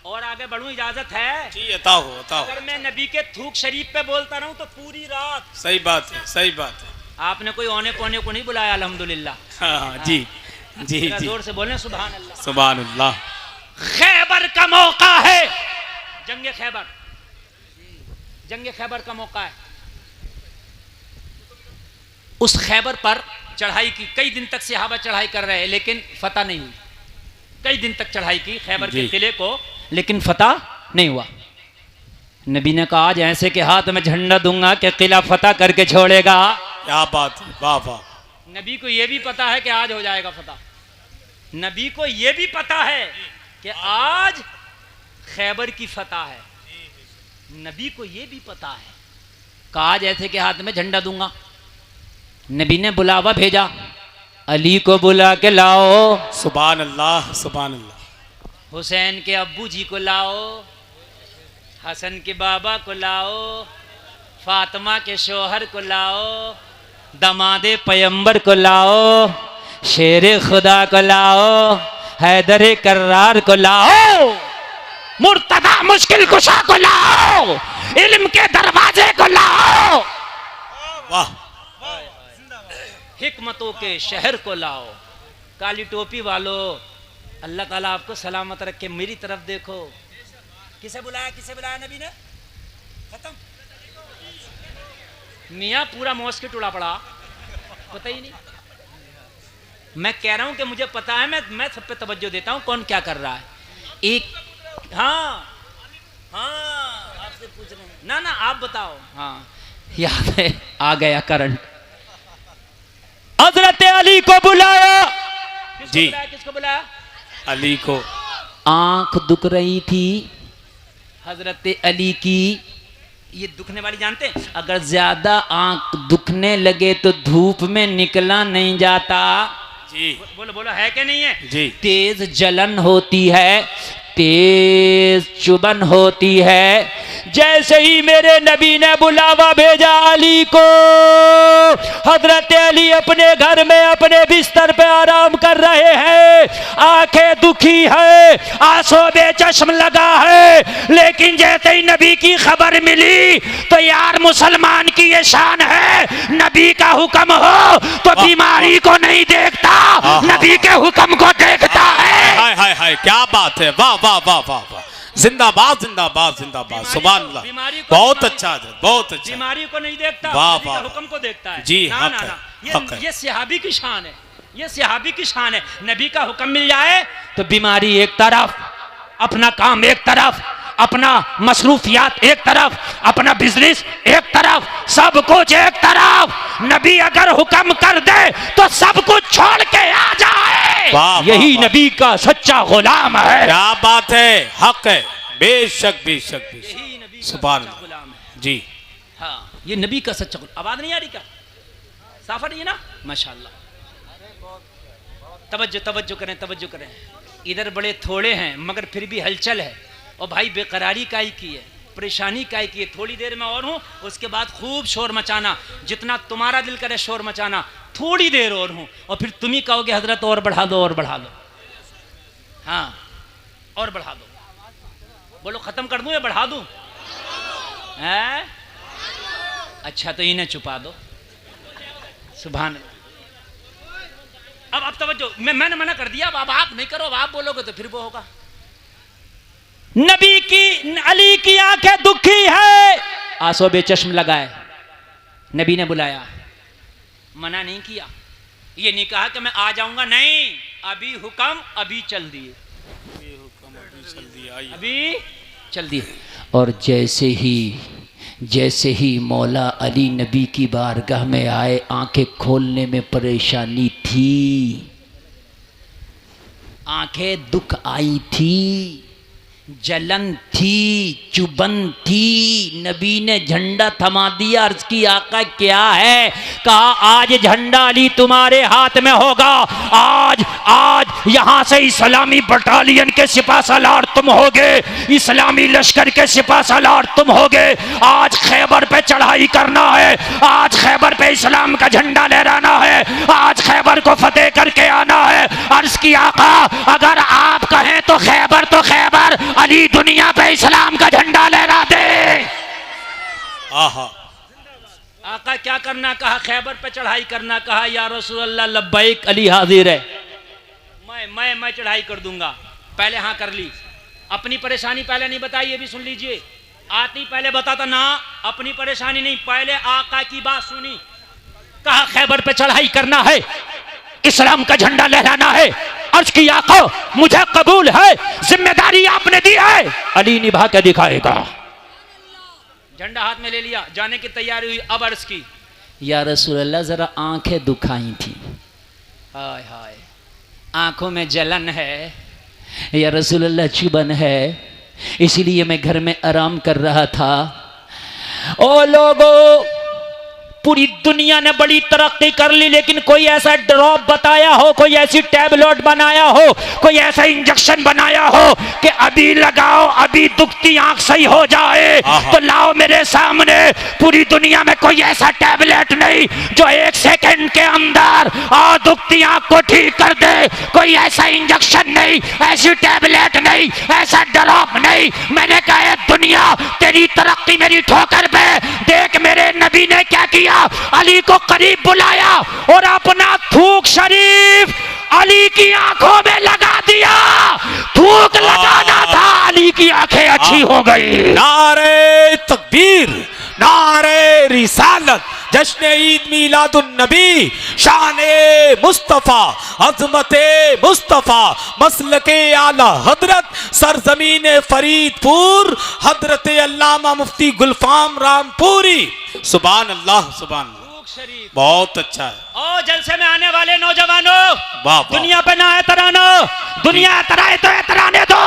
और आगे बढ़ूं, इजाजत है? जी अता हो, अता हो। अगर मैं नबी के थूक शरीफ पे बोलता रहूं तो पूरी रात। सही बात है, सही बात है। आपने कोई औने पौने को नहीं बुलाया अल्हम्दुलिल्लाह। हाँ जी जी जी, जोर से बोले सुभान अल्लाह। सुभान अल्लाह। खैबर का मौका है, जंग खैबर, जंग खैबर का मौका है। उस खैबर पर चढ़ाई की, कई दिन तक सहाबा चढ़ाई कर रहे हैं लेकिन फतह नहीं हुई। कई दिन तक चढ़ाई की खैबर के किले को, लेकिन फतह नहीं हुआ। नबी ने कहा आज ऐसे के हाथ में झंडा दूंगा कि किला फतह करके छोड़ेगा। क्या बात है, वाह वाह। नबी को यह भी पता है कि आज हो जाएगा फतह। नबी को यह भी पता है कि आज खैबर की फतह है। नबी को यह भी पता है कि आज ऐसे के हाथ में झंडा दूंगा। नबी ने बुलावा भेजा, अली को बुला के लाओ। सुभान अल्लाह, सुभान अल्लाह। हुसैन के अब्बू जी को लाओ, हसन के बाबा को लाओ, फातिमा के शोहर को लाओ, दमादे पैगंबर को लाओ, शेरे खुदा को लाओ, हैदर कर्रार को लाओ, मुर्तदा मुश्किल कुशा को लाओ, इल्म के दरवाजे को लाओ, वाह। हिकमतों के शहर को लाओ। काली टोपी वालों, अल्लाह ताला आपको सलामत रखे। मेरी तरफ देखो। किसे बुलाया, किसे बुलाया नबी ने? खत्म। मियाँ पूरा मॉस्किट उड़ा पड़ा, पता ही नहीं। मैं कह रहा हूं कि मुझे पता है, मैं सब पे तवज्जो देता हूं कौन क्या कर रहा है। एक हाँ आपसे पूछ रहे हैं ना आप बताओ। हाँ याद है, आ गया करंट। हजरत अली को बुलाया। जी। किसको बुलाया? अली को। आंख दुख रही थी हजरत अली की। ये दुखने वाली जानते हैं, अगर ज्यादा आंख दुखने लगे तो धूप में निकला नहीं जाता। जी बोलो बोलो, है कि नहीं है? जी। तेज जलन होती है, तेज चुभन होती है। जैसे ही मेरे नबी ने बुलावा भेजा अली को, हजरत अली अपने घर में अपने बिस्तर पे आराम कर रहे हैं। आंखें दुखी है, आंसू बेचश्म लगा है, लेकिन जैसे ही नबी की खबर मिली तो यार मुसलमान की ये शान है, नबी का हुक्म हो तो बीमारी को नहीं देखता, नबी के हुक्म को देखता है। हाय हाय हाय, क्या बात है, वाह वाह वाह वाह वाह, जिंदाबाद जिंदाबाद जिंदाबाद, सुभान अल्लाह। बहुत अच्छा है, बहुत अच्छा। बीमारी को नहीं देखता, वाह नबी वाह, के हुक्म को देखता है। जी ना हक ना है, ना, हक है। ये सहाबी की शान है, ये सहाबी की शान है। नबी का हुक्म मिल जाए तो बीमारी एक तरफ, अपना काम एक तरफ, अपना मसरूफियात एक तरफ, अपना बिजनेस एक तरफ, सब कुछ एक तरफ। नबी अगर हुक्म कर दे तो सब कुछ छोड़ के आ जाए। वाह, यही वाह, नबी का सच्चा गुलाम है। क्या बात है, हक है, बेशक बेशक बेशक, यही नबी का सुभान सच्चा अल्लाह। गुलाम है। जी हाँ, ये नबी का सच्चा गुलाम। आवाज नहीं आ रही क्या? साफ आ रही है ना? माशाल्लाह। तवज्जो तवज्जो करें, तवज्जो करें। इधर बड़े थोड़े हैं मगर फिर भी हलचल है। और भाई बेकरारी काई की है, परेशानी काई की है, थोड़ी देर में और हूँ, उसके बाद खूब शोर मचाना, जितना तुम्हारा दिल करे शोर मचाना, थोड़ी देर और हूँ, और फिर तुम ही कहोगे हजरत और बढ़ा दो, और बढ़ा दो। हाँ और बढ़ा दो, बोलो खत्म कर दूं या बढ़ा दूं? हैं? अच्छा तो इन्हें छुपा दो। सुभान अल्लाह। अब तवज्जो, मैंने मना कर दिया, अब आप नहीं करो, अब आप बोलोगे तो फिर वो होगा। नबी की, अली की आंखें दुखी है, आंसू बेचश्म लगाए। नबी ने बुलाया, मना नहीं किया, ये नहीं कहा कि मैं आ जाऊंगा, नहीं, अभी हुक्म, अभी चल दिए, अभी चल दिए। और जैसे ही मौला अली नबी की बारगाह में आए, आंखें खोलने में परेशानी थी, आंखें दुख आई थी, जलन थी, चुभन थी। नबी ने झंडा थमा दिया, अर्ज की आका क्या है? कहा आज झंडा अली तुम्हारे हाथ में होगा, आज यहां से इस्लामी बटालियन के सिपा सालार तुम होगे, इस्लामी लश्कर के सिपा सालार तुम होगे। आज खैबर पे चढ़ाई करना है, आज खैबर पे इस्लाम का झंडा लहराना है, आज खैबर को फतेह करके आना है। अर्ज की आका अगर आप कहें तो खैबर, अली दुनिया पे इस्लाम का झंडा लहरा दे। आहा। आका क्या करना कहा? खैबर पे चढ़ाई करना कहा। या रसूल अल्लाह लब्बैक, अली हाजिर है, मैं चढ़ाई कर दूंगा। पहले हाँ कर ली, अपनी परेशानी पहले नहीं बताई, ये भी सुन लीजिए। आती पहले बताता ना, अपनी परेशानी नहीं, पहले आका की बात सुनी। कहा खैबर पे चढ़ाई करना है, इस्लाम का झंडा लहराना है। अर्ज की आका मुझे कबूल है, जिम्मेदारी आपने दी है, अली निभा के दिखाएगा। झंडा हाथ में ले लिया, जाने की तैयारी हुई। अब अर्ज की, या रसूल अल्लाह जरा आंखें दुखाई थी, हाय हाय आंखों में जलन है, या रसूल अल्लाह चुभन है, इसीलिए मैं घर में आराम कर रहा था। ओ लोगों, पूरी दुनिया ने बड़ी तरक्की कर ली, लेकिन कोई ऐसा ड्रॉप बताया हो, कोई ऐसी टैबलेट बनाया हो, कोई ऐसा इंजेक्शन बनाया हो कि अभी लगाओ अभी दुखती आंख सही हो जाए, तो लाओ मेरे सामने। पूरी दुनिया में कोई ऐसा टैबलेट नहीं जो 1 सेकंड के अंदर दुखती आंख को ठीक कर दे। कोई ऐसा इंजेक्शन नहीं, ऐसी टैबलेट नहीं, ऐसा ड्रॉप नहीं। मैंने कहा दुनिया तेरी तरक्की मेरी ठोकर पे, देख मेरे नबी ने क्या किया। अली को करीब बुलाया और अपना थूक शरीफ अली की आंखों में लगा दिया। थूक लगाना था, अली की आंखें अच्छी हो गई। नारे तकबीर, नारे रिसालत, जश्न ईद मीलादुन नबी, शाने मुस्तफा, अज़मते मुस्तफा, मसलके आला हजरत, सरजमीन फरीदपुर, हजरत अल्लामा मुफ्ती गुलफाम रामपुरी। सुभान अल्लाह, सुभान अल्लाह, बहुत अच्छा है। ओ जलसे में आने वाले नौजवानों, दुनिया पे ना एतरानो, दुनिया एतराए तो एतराने दो,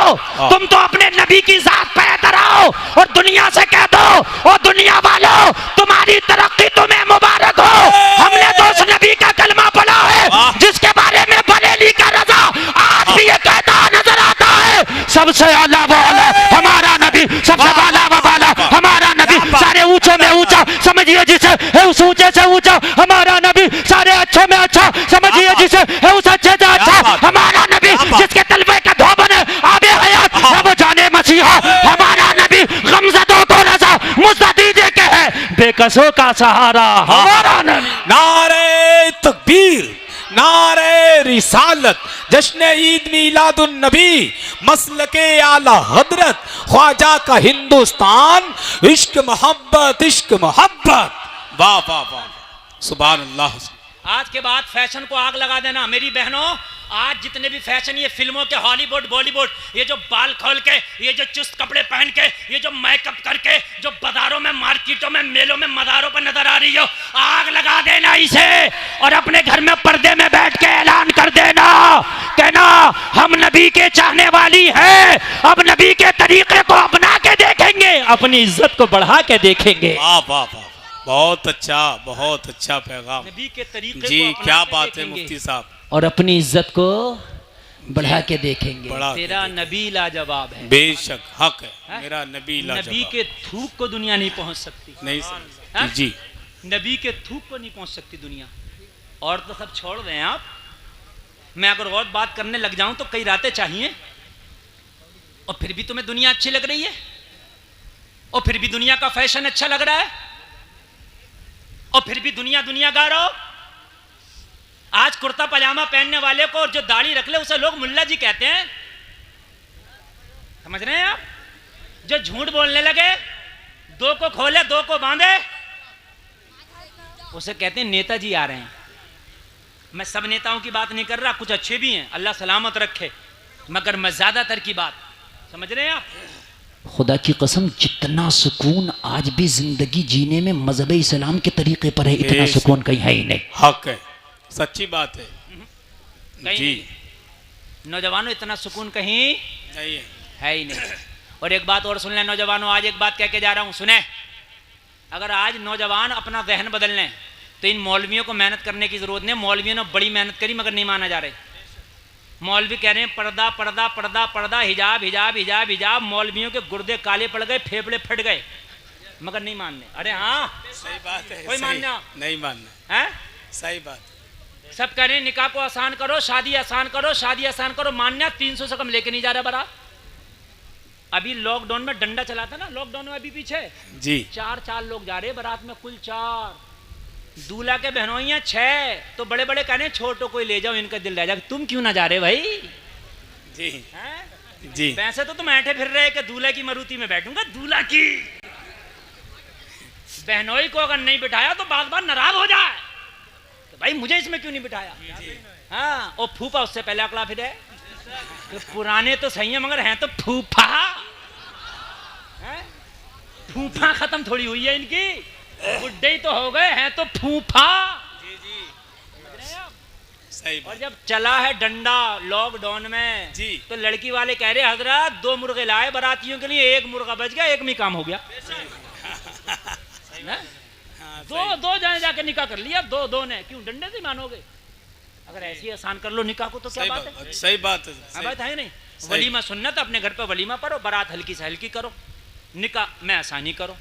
तुम तो अपने नबी की जात पे एतराओ और दुनिया से कह दो, ओ दुनिया वालों तुम्हारी तरक्की तुम्हें मुबारक हो। हमने तो उस नबी का कलमा पढ़ा है जिसके बारे में बरेली का रजा आज भी ये कहता नजर आता है, सबसे आला वाला हमारा नबी, सबसे वाला वाला हमारा नबी, सारे ऊंचे में ऊंचा समझिए जिसे है उस ऊंचे से ऊंचा हमारा नबी, सारे अच्छे में अच्छा समझिए जिसे है उस अच्छे से अच्छा हमारा नबी, जिसके तलबे का धोबन है आबे हयात रब जाने मसीहा हमारा नबी, गमज़दों को रज़ा मुस्तदीजे के है बेकसों का सहारा हमारा नबी। नारे तकबीर, नारे रिसालत, जश्न ईद मीलादुन नबी, मसलके आला हजरत, ख्वाजा का हिंदुस्तान, इश्क मोहब्बत, इश्क मोहब्बत। वाह वाह वाह, सुभान अल्लाह। आज के बाद फैशन को आग लगा देना मेरी बहनों। आज जितने भी फैशन ये फिल्मों के, हॉलीवुड बॉलीवुड, ये जो बाल खोल के, ये जो चुस्त कपड़े पहन के, ये जो मेकअप करके जो बाजारों में, मार्केटों में, मेलों में, मदारों पर नजर आ रही हो, आग लगा देना इसे और अपने घर में पर्दे में बैठ के ऐलान कर देना, कहना हम नबी के चाहने वाली है, अब नबी के तरीके को अपना के देखेंगे, अपनी इज्जत को बढ़ा के देखेंगे। वाह वाह वाह, बहुत अच्छा पैगाम नबी के तरीके जी, को क्या बात है मुफ्ती साहब। और अपनी इज्जत को बढ़ा के देखेंगे। बढ़ा के तेरा नबी लाजवाब है। बेशक हक है, हाँ? मेरा नबी नबी लाजवाब। के थूक को दुनिया नहीं पहुंच सकती। नहीं हाँ? समझ जी। नबी के थूक को नहीं पहुंच सकती दुनिया। और तो सब छोड़ दें आप, मैं अगर और बात करने लग जाऊं तो कई रातें चाहिए। और फिर भी तुम्हें दुनिया अच्छी लग रही है, और फिर भी दुनिया का फैशन अच्छा लग रहा है, और फिर भी दुनिया दुनिया गा रहा हो। आज कुर्ता पजामा पहनने वाले को और जो दाढ़ी रख ले उसे लोग मुल्ला जी कहते हैं। समझ रहे हैं आप? जो झूठ बोलने लगे, दो को खोले दो को बांधे, उसे कहते हैं नेताजी आ रहे हैं। मैं सब नेताओं की बात नहीं कर रहा, कुछ अच्छे भी हैं, अल्लाह सलामत रखे, मगर मैं ज्यादातर की बात, समझ रहे हैं आप? खुदा की कसम, जितना सुकून आज भी जिंदगी जीने में मजहब इस्लाम के तरीके पर है, इतना सुकून कहीं है ही नहीं। हक है, सच्ची बात है जी। नौजवानों, इतना सुकून कहीं नहीं है ही नहीं। और एक बात और सुन लें नौजवानों, आज एक बात कह के जा रहा हूं, सुने। अगर आज नौजवान अपना जहन बदल लें तो इन मौलवियों को मेहनत करने की जरूरत नहीं। मौलवियों ने बड़ी मेहनत करी मगर नहीं माना जा रहे। मौलवी कह रहे हैं पर्दा पर्दा पर्दा पर्दा, हिजाब हिजाब हिजाब हिजाब। मौलवियों के गुर्दे काले पड़ गए, फेफड़े फट गए, मगर नहीं मानने। अरे हाँ, सही बात है, कोई मानना नहीं मानना है। सही बात। सब कह रहे हैं निकाह को आसान करो, शादी आसान करो, शादी आसान करो। मान्या 300 से कम लेके नहीं जा रहा बारात। अभी लॉकडाउन में डंडा चला था ना, लॉकडाउन में अभी पीछे जी 4 लोग जा रहे हैं बारात में, कुल 4। दूल्हा के बहनोइयां 6, तो बड़े बड़े कह रहे हैं छोटो कोई ले जाओ, इनका दिल रह जाए। तुम क्यों ना जा रहे भाई? जी हैं? जी। वैसे तो तुम ऐठे फिर रहे कि दूल्हे की मरूती में बैठूंगा। दूल्हा की बहनोई को अगर नहीं बिठाया तो बार बार नाराज हो जाए, तो भाई मुझे इसमें क्यों नहीं बिठाया? हाँ, और फूफा उससे पहले अकड़ा फिर है तो पुराने तो सही है मगर हैं तो फूफा। फूफा खत्म थोड़ी हुई है इनकी, बुड्ढे ही तो हो गए हैं तो फूफा। सही और जब चला है डंडा लॉकडाउन में जी, तो लड़की वाले कह रहे हजरत 2 मुर्गे लाए बारातियों के लिए, 1 मुर्गा बच गया, 1 में काम हो गया। दो जाने जाके निकाह कर लिया, दो ने, क्यों डंडे से मानोगे? अगर ऐसी आसान कर लो निकाह को तो क्या बात है? सही बात है, बात है नहीं। वलीमा सुन्नत, अपने घर पे वलीमा पढ़ो, बारात हल्की से हल्की करो, निकाह में आसानी करो।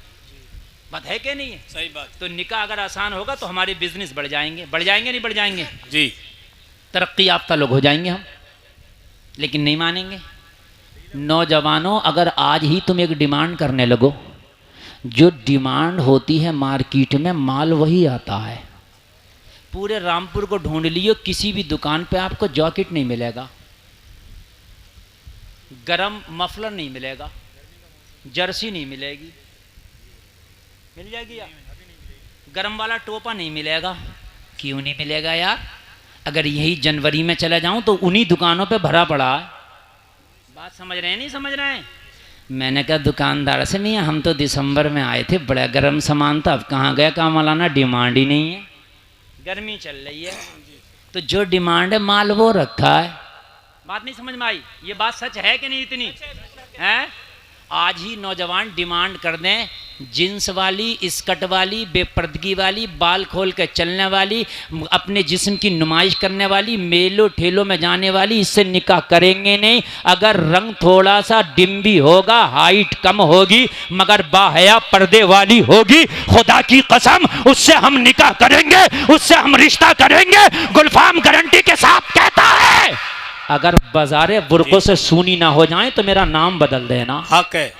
बात है कि नहीं है? सही बात। तो निकाह अगर आसान होगा तो हमारे बिजनेस बढ़ जाएंगे, बढ़ जाएंगे नहीं बढ़ जाएंगे जी। तरक्की याफ्ता लोग हो जाएंगे हम, लेकिन नहीं मानेंगे। नौजवानों, अगर आज ही तुम एक डिमांड करने लगो, जो डिमांड होती है मार्केट में माल वही आता है। पूरे रामपुर को ढूंढ लियो, किसी भी दुकान पे आपको जैकेट नहीं मिलेगा, गरम मफलर नहीं मिलेगा, जर्सी नहीं मिलेगी, मिल जाएगी यार, गरम वाला टोपा नहीं मिलेगा। क्यों नहीं मिलेगा यार? अगर यही जनवरी में चला जाऊं तो उन्हीं दुकानों पे भरा पड़ा है। बात समझ रहे हैं नहीं समझ रहे हैं? मैंने कहा दुकानदार से, मियाँ हम तो दिसंबर में आए थे, बड़ा गर्म सामान था, अब कहाँ गया काम मौलाना, डिमांड ही नहीं है, गर्मी चल रही है। तो जो डिमांड है माल वो रखा है। बात नहीं समझ में आई? ये बात सच है कि नहीं इतनी है? आज ही नौजवान डिमांड कर दें, जींस वाली, स्कर्ट वाली, बेपर्दगी वाली, बाल खोल के चलने वाली, अपने जिस्म की नुमाइश करने वाली, मेलों ठेलों में जाने वाली, इससे निकाह करेंगे नहीं। अगर रंग थोड़ा सा डिम भी होगा, हाइट कम होगी, मगर बाहया पर्दे वाली होगी, खुदा की कसम उससे हम निकाह करेंगे, उससे हम रिश्ता करेंगे। गुलफाम गारंटी के साथ कहता है, अगर बाजारे बुरकों से सूनी ना हो जाए तो मेरा नाम बदल देना। हक है,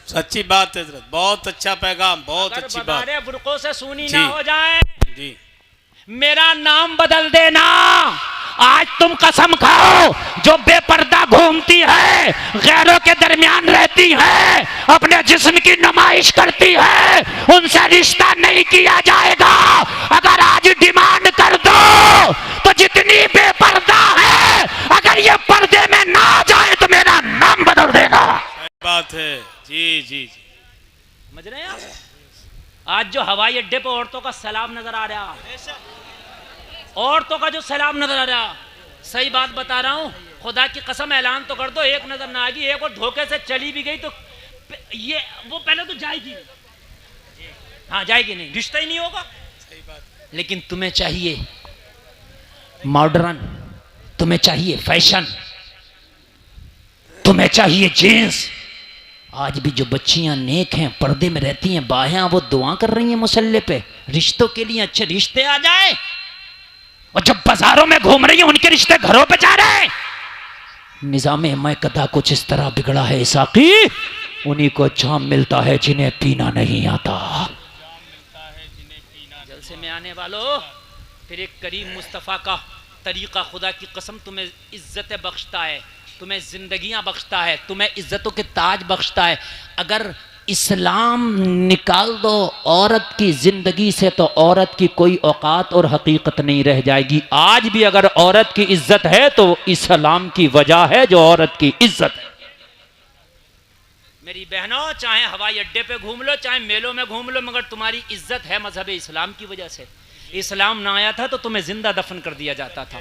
सच्ची बात है, बहुत अच्छा पैगाम, बहुत अच्छी बात। बाजारे बुरकों से सूनी ना हो जाए जी, मेरा नाम बदल देना। आज तुम कसम खाओ, जो बेपर्दा घूमती है, गैरों के दरमियान रहती है, अपने जिस्म की नुमाइश करती है, उनसे रिश्ता नहीं किया जाएगा। अगर आज डिमांड कर दो तो जितनी बेपर्दा है, अगर ये पर्दे में ना जाए तो मेरा नाम बदल देना। बात है जी जी जी। समझ रहे हैं आप? आज जो हवाई अड्डे पर औरतों का सलाम नजर आ रहा, औरतों का जो सलाम नजर आ रहा, सही बात बता रहा हूं, खुदा की कसम ऐलान तो कर दो, एक नजर ना आएगी, एक और धोखे से चली भी गई तो ये वो पहले तो जाएगी, हाँ जाएगी नहीं, रिश्ता ही नहीं होगा। सही बात। लेकिन तुम्हें चाहिए मॉडर्न, तुम्हें चाहिए फैशन, तुम्हें चाहिए जीन्स। आज भी जो बच्चियां नेक हैं, पर्दे में रहती हैं, बायां, वो दुआ कर रही हैं मुसल्ले पे रिश्तों के लिए, अच्छे रिश्ते आ जाए। और जब बाजारों में घूम रही हैं, उनके रिश्ते घरों पे जा रहे हैं। निजाम मैकदा कुछ इस तरह बिगड़ा है साकी, उन्हीं को जाम मिलता है जिन्हें पीना नहीं आता। जलसे में आने वालों, फिर एक करीम मुस्तफ़ा का तरीका, खुदा की कसम तुम्हें इज्जत बख्शता है, तुम्हें जिंदगियां बख्शता है, तुम्हें इज्जतों के ताज बख्शता है। अगर इस्लाम निकाल दो औरत की जिंदगी से तो औरत की कोई औकात और हकीकत नहीं रह जाएगी। आज भी अगर औरत की इज्जत है तो इस्लाम की वजह है जो औरत की इज्जत है। मेरी बहनों, चाहे हवाई अड्डे पे घूम लो, चाहे मेलों में घूम लो, मगर तुम्हारी इज्जत है मजहब इस्लाम की वजह से। इस्लाम ना आया था तो तुम्हें जिंदा दफन कर दिया जाता था।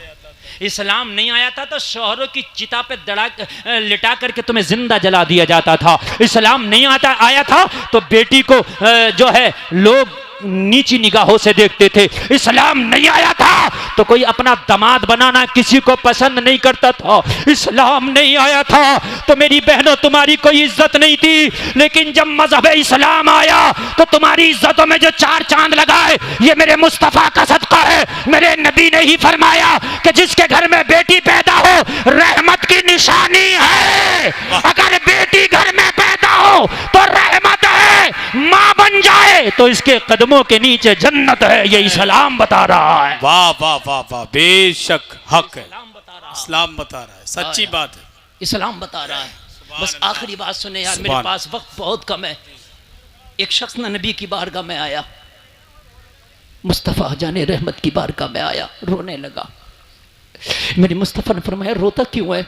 इस्लाम नहीं आया था तो शोहरों की चिता पे लिटा करके तुम्हें जिंदा जला दिया जाता था। इस्लाम नहीं आया था तो बेटी को जो है लोग नीची निगाहों से देखते थे। इस्लाम नहीं आया था तो कोई अपना दामाद बनाना किसी को पसंद नहीं करता था। इस्लाम नहीं आया था तो मेरी बहनों तुम्हारी कोई इज्जत नहीं थी। लेकिन जब मजहब इस्लाम आया तो तुम्हारी इज्जतों में जो 4 चांद लगाए, ये मेरे मुस्तफ़ा का सदका है। मेरे नबी ने ही फरमाया कि जिसके घर में बेटी पैदा हो रहमत की निशानी है। अगर बेटी घर में पैदा हो तो रहमत है, मां बन जाए तो इसके कदमों के नीचे जन्नत है। ये इस्लाम बता रहा है। वाह वाह वाह वाह, बेशक हक है, इस्लाम बता रहा है, सच्ची बात है, इस्लाम बता रहा है। बस आखिरी बात सुने यार, मेरे पास वक्त बहुत कम है। एक शख्स न नबी की बारगाह में आया, मुस्तफ़ा जाने रहमत की बारगाह में आया, रोने लगा। मेरे मुस्तफ़ा ने फरमाया रोता क्यों है?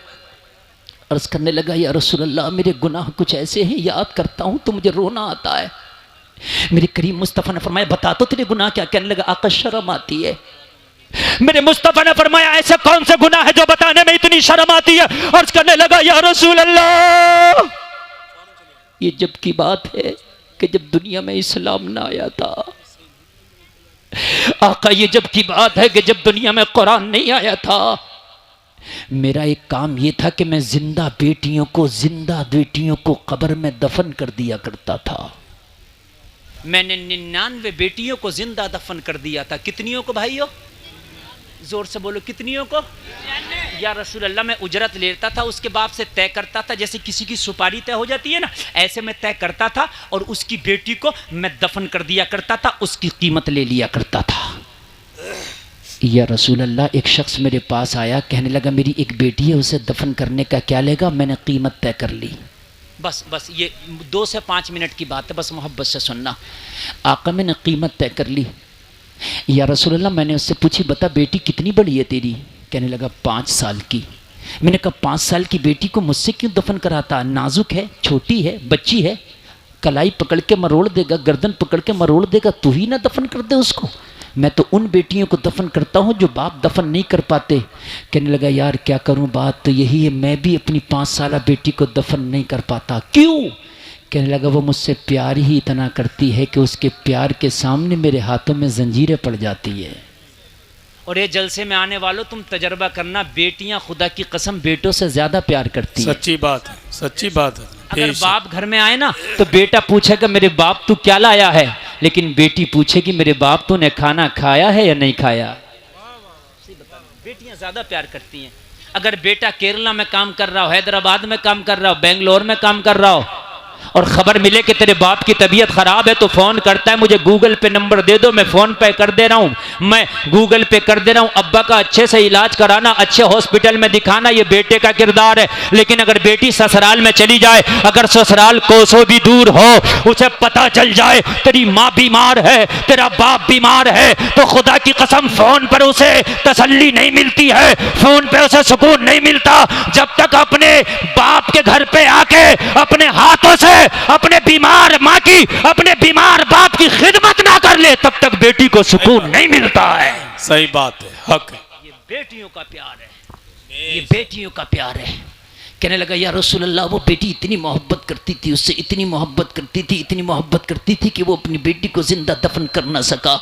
अर्ज करने लगा या रसूल अल्लाह, मेरे गुनाह कुछ ऐसे हैं, याद करता हूं तो मुझे रोना आता है। मेरे करीम मुस्तफ़ा ने फरमाया बता तो तेरे गुनाह क्या? कहने लगा आका शर्म आती है। मेरे मुस्तफ़ा ने फरमाया ऐसे कौन से गुनाह है जो बताने में इतनी शर्म आती है? अर्ज करने लगा या रसूल अल्लाह, ये जब की बात है कि जब दुनिया में इस्लाम ना आया था। आका ये जब की बात है कि जब दुनिया में कुरान नहीं आया था। मेरा एक काम ये था कि मैं जिंदा बेटियों को कब्र में दफन कर दिया करता था। मैंने 99 बेटियों को जिंदा दफन कर दिया था। कितनियों को भाइयों? जोर से बोलो, कितनियों को? या रसूल अल्लाह, मैं उजरत लेता था, उसके बाप से तय करता था, जैसे किसी की सुपारी तय हो जाती है ना, ऐसे मैं तय करता था और उसकी बेटी को मैं दफन कर दिया करता था, उसकी कीमत ले लिया करता था। या रसूल अल्लाह, एक शख्स मेरे पास आया, कहने लगा मेरी एक बेटी है, उसे दफन करने का क्या लेगा? मैंने कीमत तय कर ली। बस ये 2 से 5 मिनट की बात है, बस मोहब्बत से सुनना। आका मैंने कीमत तय कर ली। या रसूल अल्लाह, मैंने उससे पूछी बता बेटी कितनी बड़ी है तेरी? कहने लगा 5 साल की। मैंने कहा 5 साल की बेटी को मुझसे क्यों दफन कराता? नाजुक है, छोटी है, बच्ची है, कलाई पकड़ के मरोड़ देगा, गर्दन पकड़ के मरोड़ देगा, तू ही ना दफन कर दे उसको। मैं तो उन बेटियों को दफन करता हूँ जो बाप दफन नहीं कर पाते। कहने लगा यार क्या करूँ, बात तो यही है, मैं भी अपनी 5 साल बेटी को दफन नहीं कर पाता। क्यों? कहने लगा वो मुझसे प्यार ही इतना करती है कि उसके प्यार के सामने मेरे हाथों में जंजीरें पड़ जाती है। और ये जलसे में आने वालों, तुम तजर्बा करना, बेटियां खुदा की कसम बेटों से ज्यादा प्यार करती है। सच्ची बात है, सच्ची बात है। अगर बाप घर में आए ना तो बेटा पूछेगा मेरे बाप तू क्या लाया है, लेकिन बेटी पूछेगी मेरे बाप तूने खाना खाया है या नहीं खाया। बेटियां ज्यादा प्यार करती हैं। अगर बेटा केरला में काम कर रहा हो, हैदराबाद में काम कर रहा हो, बेंगलोर में काम कर रहा हो और खबर मिले कि तेरे बाप की तबीयत खराब है तो फोन करता है मुझे गूगल पे नंबर दे दो, मैं फोन पे कर दे रहा हूँ, मैं गूगल पे कर दे रहा हूँ। अब्बा का अच्छे से इलाज कराना, अच्छे हॉस्पिटल में दिखाना, ये बेटे का किरदार है। लेकिन अगर बेटी ससुराल में चली जाए, अगर ससुराल कोसों भी दूर हो, उसे पता चल जाए तेरी माँ बीमार है, तेरा बाप बीमार है, तो खुदा की कसम फोन पर उसे तसल्ली नहीं मिलती है, फोन पे उसे सुकून नहीं मिलता जब तक अपने बाप के घर पे आके अपने हाथों से अपने बीमार माँ की, अपने बीमार बाप की खिदमत ना कर ले, तब तक बेटी को सुकून नहीं मिलता है। सही बात है, हक है। ये बेटियों का प्यार है, ये बेटियों का प्यार है। कहने लगा या रसूल अल्लाह, वो बेटी इतनी मोहब्बत करती थी, उससे इतनी मोहब्बत करती थी, इतनी मोहब्बत करती थी कि वो अपनी बेटी को जिंदा दफन कर ना सका।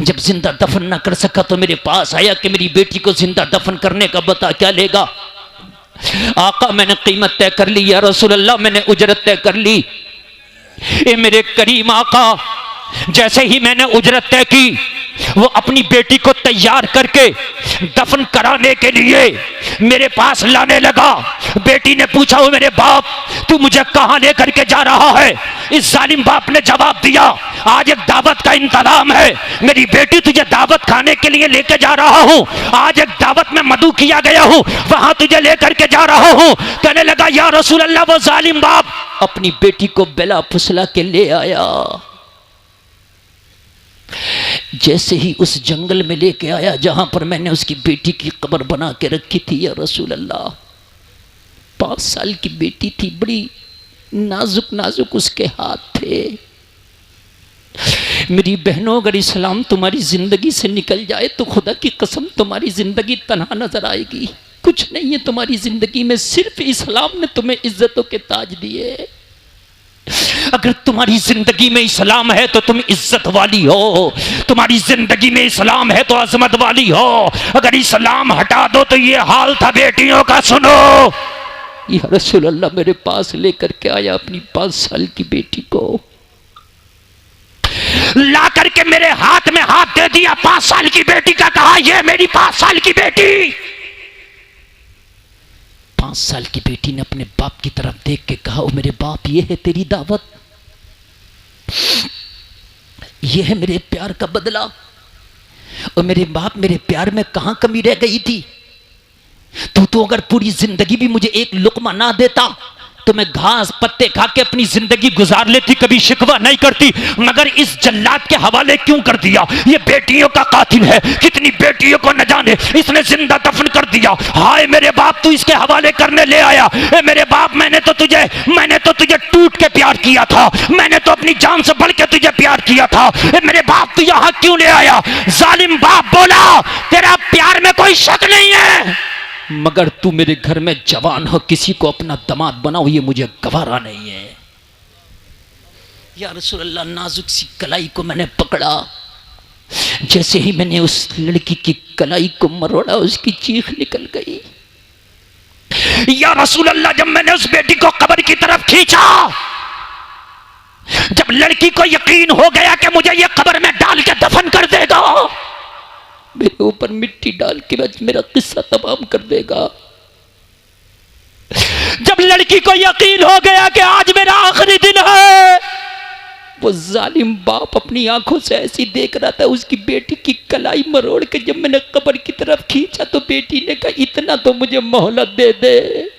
जब जिंदा दफन ना कर सका तो मेरे पास आया कि मेरी बेटी को जिंदा दफन करने का बता क्या लेगा। आका मैंने कीमत तय कर ली, या रसूल अल्लाह मैंने उजरत तय कर ली। ए मेरे करीम आका, जैसे ही मैंने उजरत तय की, वो अपनी बेटी को तैयार करके दफन कराने के लिए मेरे पास लाने लगा। बेटी ने पूछा, वो मेरे बाप तू मुझे कहां लेकर के जा रहा है? इस जालिम बाप ने जवाब दिया, आज एक दावत का इंतजाम है मेरी बेटी, तुझे दावत खाने के लिए लेकर जा रहा हूं। आज एक दावत में मधु किया गया हूं, वहां तुझे लेकर के जा रहा हूं। कहने लगा, या रसूल अल्लाह, वो जालिम बाप अपनी बेटी को बेला फुसला के ले आया। जैसे ही उस जंगल में लेके आया जहां पर मैंने उसकी बेटी की कब्र बना के रखी थी, या रसूल अल्लाह, 5 साल की बेटी थी, बड़ी नाजुक नाजुक उसके हाथ थे। मेरी बहनों, अगर इस्लाम तुम्हारी जिंदगी से निकल जाए तो खुदा की कसम तुम्हारी जिंदगी तन्हा नजर आएगी। कुछ नहीं है तुम्हारी जिंदगी में, सिर्फ इस्लाम ने तुम्हें इज्जतों के ताज दिए। अगर तुम्हारी जिंदगी में इस्लाम है तो तुम इज्जत वाली हो, तुम्हारी जिंदगी में इस्लाम है तो अजमत वाली हो। अगर इस्लाम हटा दो तो ये हाल था बेटियों का। सुनो, या रसूल अल्लाह मेरे पास लेकर के आया अपनी 5 साल की बेटी को, ला करके मेरे हाथ में हाथ दे दिया 5 साल की बेटी का, कहा ये मेरी 5 साल की बेटी। 5 साल की बेटी ने अपने बाप की तरफ देख के कहा, ओ मेरे बाप, ये है तेरी दावत, ये है मेरे प्यार का बदला। और मेरे बाप, मेरे प्यार में कहां कमी रह गई थी? तू तो अगर पूरी जिंदगी भी मुझे एक लुकमा ना देता तो मैं घास पत्ते खा के अपनी जिंदगी गुजार लेती, कभी शिकवा नहीं करती। मगर इस जल्लाद के हवाले क्यों कर दिया? ये बेटियों का कातिल है, कितनी बेटियों को न जाने इसने जिंदा दफन कर दिया। हाय मेरे बाप, तू इसके हवाले करने ले आया। ए मेरे बाप, मैंने तो तुझे टूट के प्यार किया था, मैंने तो अपनी जान से बढ़ के तुझे प्यार किया था। ए मेरे बाप, तू यहां क्यों ले आया? जालिम बाप बोला, तेरा प्यार में कोई शक नहीं है, मगर तू मेरे घर में जवान हो, किसी को अपना दामाद बनाओ, ये मुझे गवारा नहीं है। या रसूल अल्लाह, नाजुक सी कलाई को मैंने पकड़ा, जैसे ही मैंने उस लड़की की कलाई को मरोड़ा, उसकी चीख निकल गई। या रसूल अल्लाह, जब मैंने उस बेटी को कब्र की तरफ खींचा, जब लड़की को यकीन हो गया कि मुझे ये कब्र में डाल के दफन कर देगा, मेरे ऊपर मिट्टी डाल के बस मेरा किस्सा तमाम कर देगा, जब लड़की को यकीन हो गया कि आज मेरा आखिरी दिन है, वो जालिम बाप अपनी आंखों से ऐसी देख रहा था, उसकी बेटी की कलाई मरोड़ के जब मैंने कब्र की तरफ खींचा तो बेटी ने कहा, इतना तो मुझे मोहलत दे दे।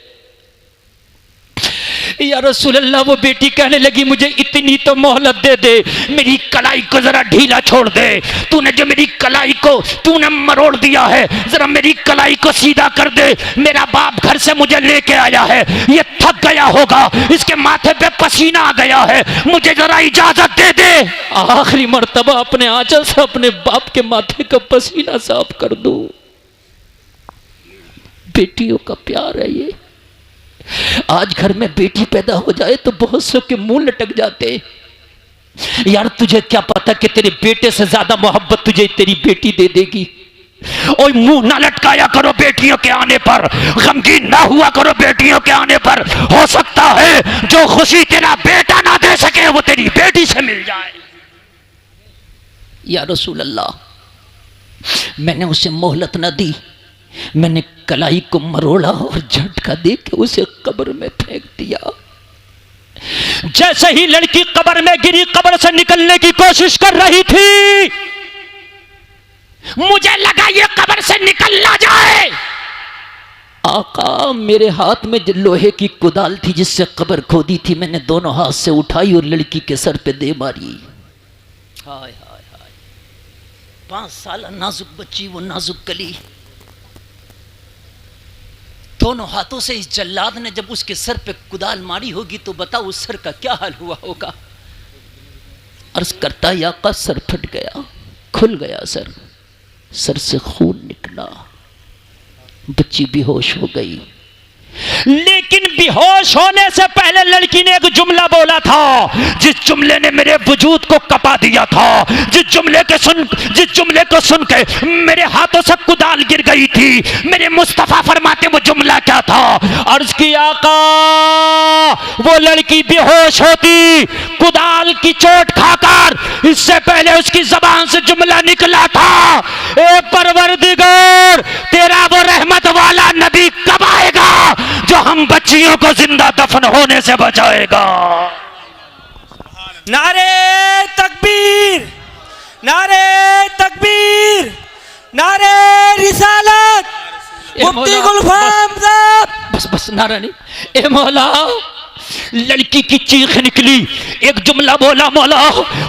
या रसूल अल्लाह, वो बेटी कहने लगी, मुझे इतनी तो मोहलत दे दे, मेरी कलाई को जरा ढीला छोड़ दे। तूने जो मेरी कलाई को तूने मरोड़ दिया है, जरा मेरी कलाई को सीधा कर दे। मेरा बाप घर से मुझे लेके आया है, ये थक गया होगा, इसके माथे पे पसीना आ गया है, मुझे जरा इजाजत दे दे, आखिरी मर्तबा अपने आंचल से अपने बाप के माथे का पसीना साफ कर दूं। बेटियों का प्यार है ये। आज घर में बेटी पैदा हो जाए तो बहुत सौ के मुंह लटक जाते। यार तुझे क्या पता कि तेरे बेटे से ज्यादा मोहब्बत तुझे तेरी बेटी दे देगी। और मुंह ना लटकाया करो बेटियों के आने पर, गमगीन ना हुआ करो बेटियों के आने पर। हो सकता है जो खुशी तेरा बेटा ना दे सके वो तेरी बेटी से मिल जाए। या रसूल अल्लाह, मैंने उसे मोहलत ना दी, मैंने कलाई को मरोड़ा और झटका दे के उसे कब्र में फेंक दिया। जैसे ही लड़की कब्र में गिरी, कब्र से निकलने की कोशिश कर रही थी, मुझे लगा ये कब्र से निकल ना जाए। आका, मेरे हाथ में जो लोहे की कुदाल थी जिससे कब्र खोदी थी, मैंने दोनों हाथ से उठाई और लड़की के सर पे दे मारी। हाय हाय हाय, 5 साल नाजुक बच्ची, वो नाजुक कली, दोनों हाथों से इस जल्लाद ने जब उसके सर पे कुदाल मारी होगी तो बताओ उस सर का क्या हाल हुआ होगा। अर्ज करता या का सर फट गया, खुल गया सर, सर से खून निकला, बच्ची बेहोश हो गई। लेकिन बेहोश होने से पहले लड़की ने एक जुमला बोला था, जिस जुमले ने मेरे वजूद को कपा दिया था, जिस जुमले को सुन के मेरे हाथों से कुदाल गिर गई थी। मेरे मुस्तफा फरमाते वो जुमला क्या था? अर्ज की आका, वो लड़की बेहोश होती कुदाल की चोट खाकर, इससे पहले उसकी जबान से जुमला निकला था, ए परवरदिगार, तेरा वो रहमत वाला नबी कब आएगा जो हम बच्चियों को जिंदा दफन होने से बचाएगा? नारे तकबीर, नारे तकबीर, नारे रिसालत, मुफ्ती गुलफाम साहब। बस बस नारा नहीं। ए मौला, लड़की की चीख निकली, एक जुमला बोला, मौला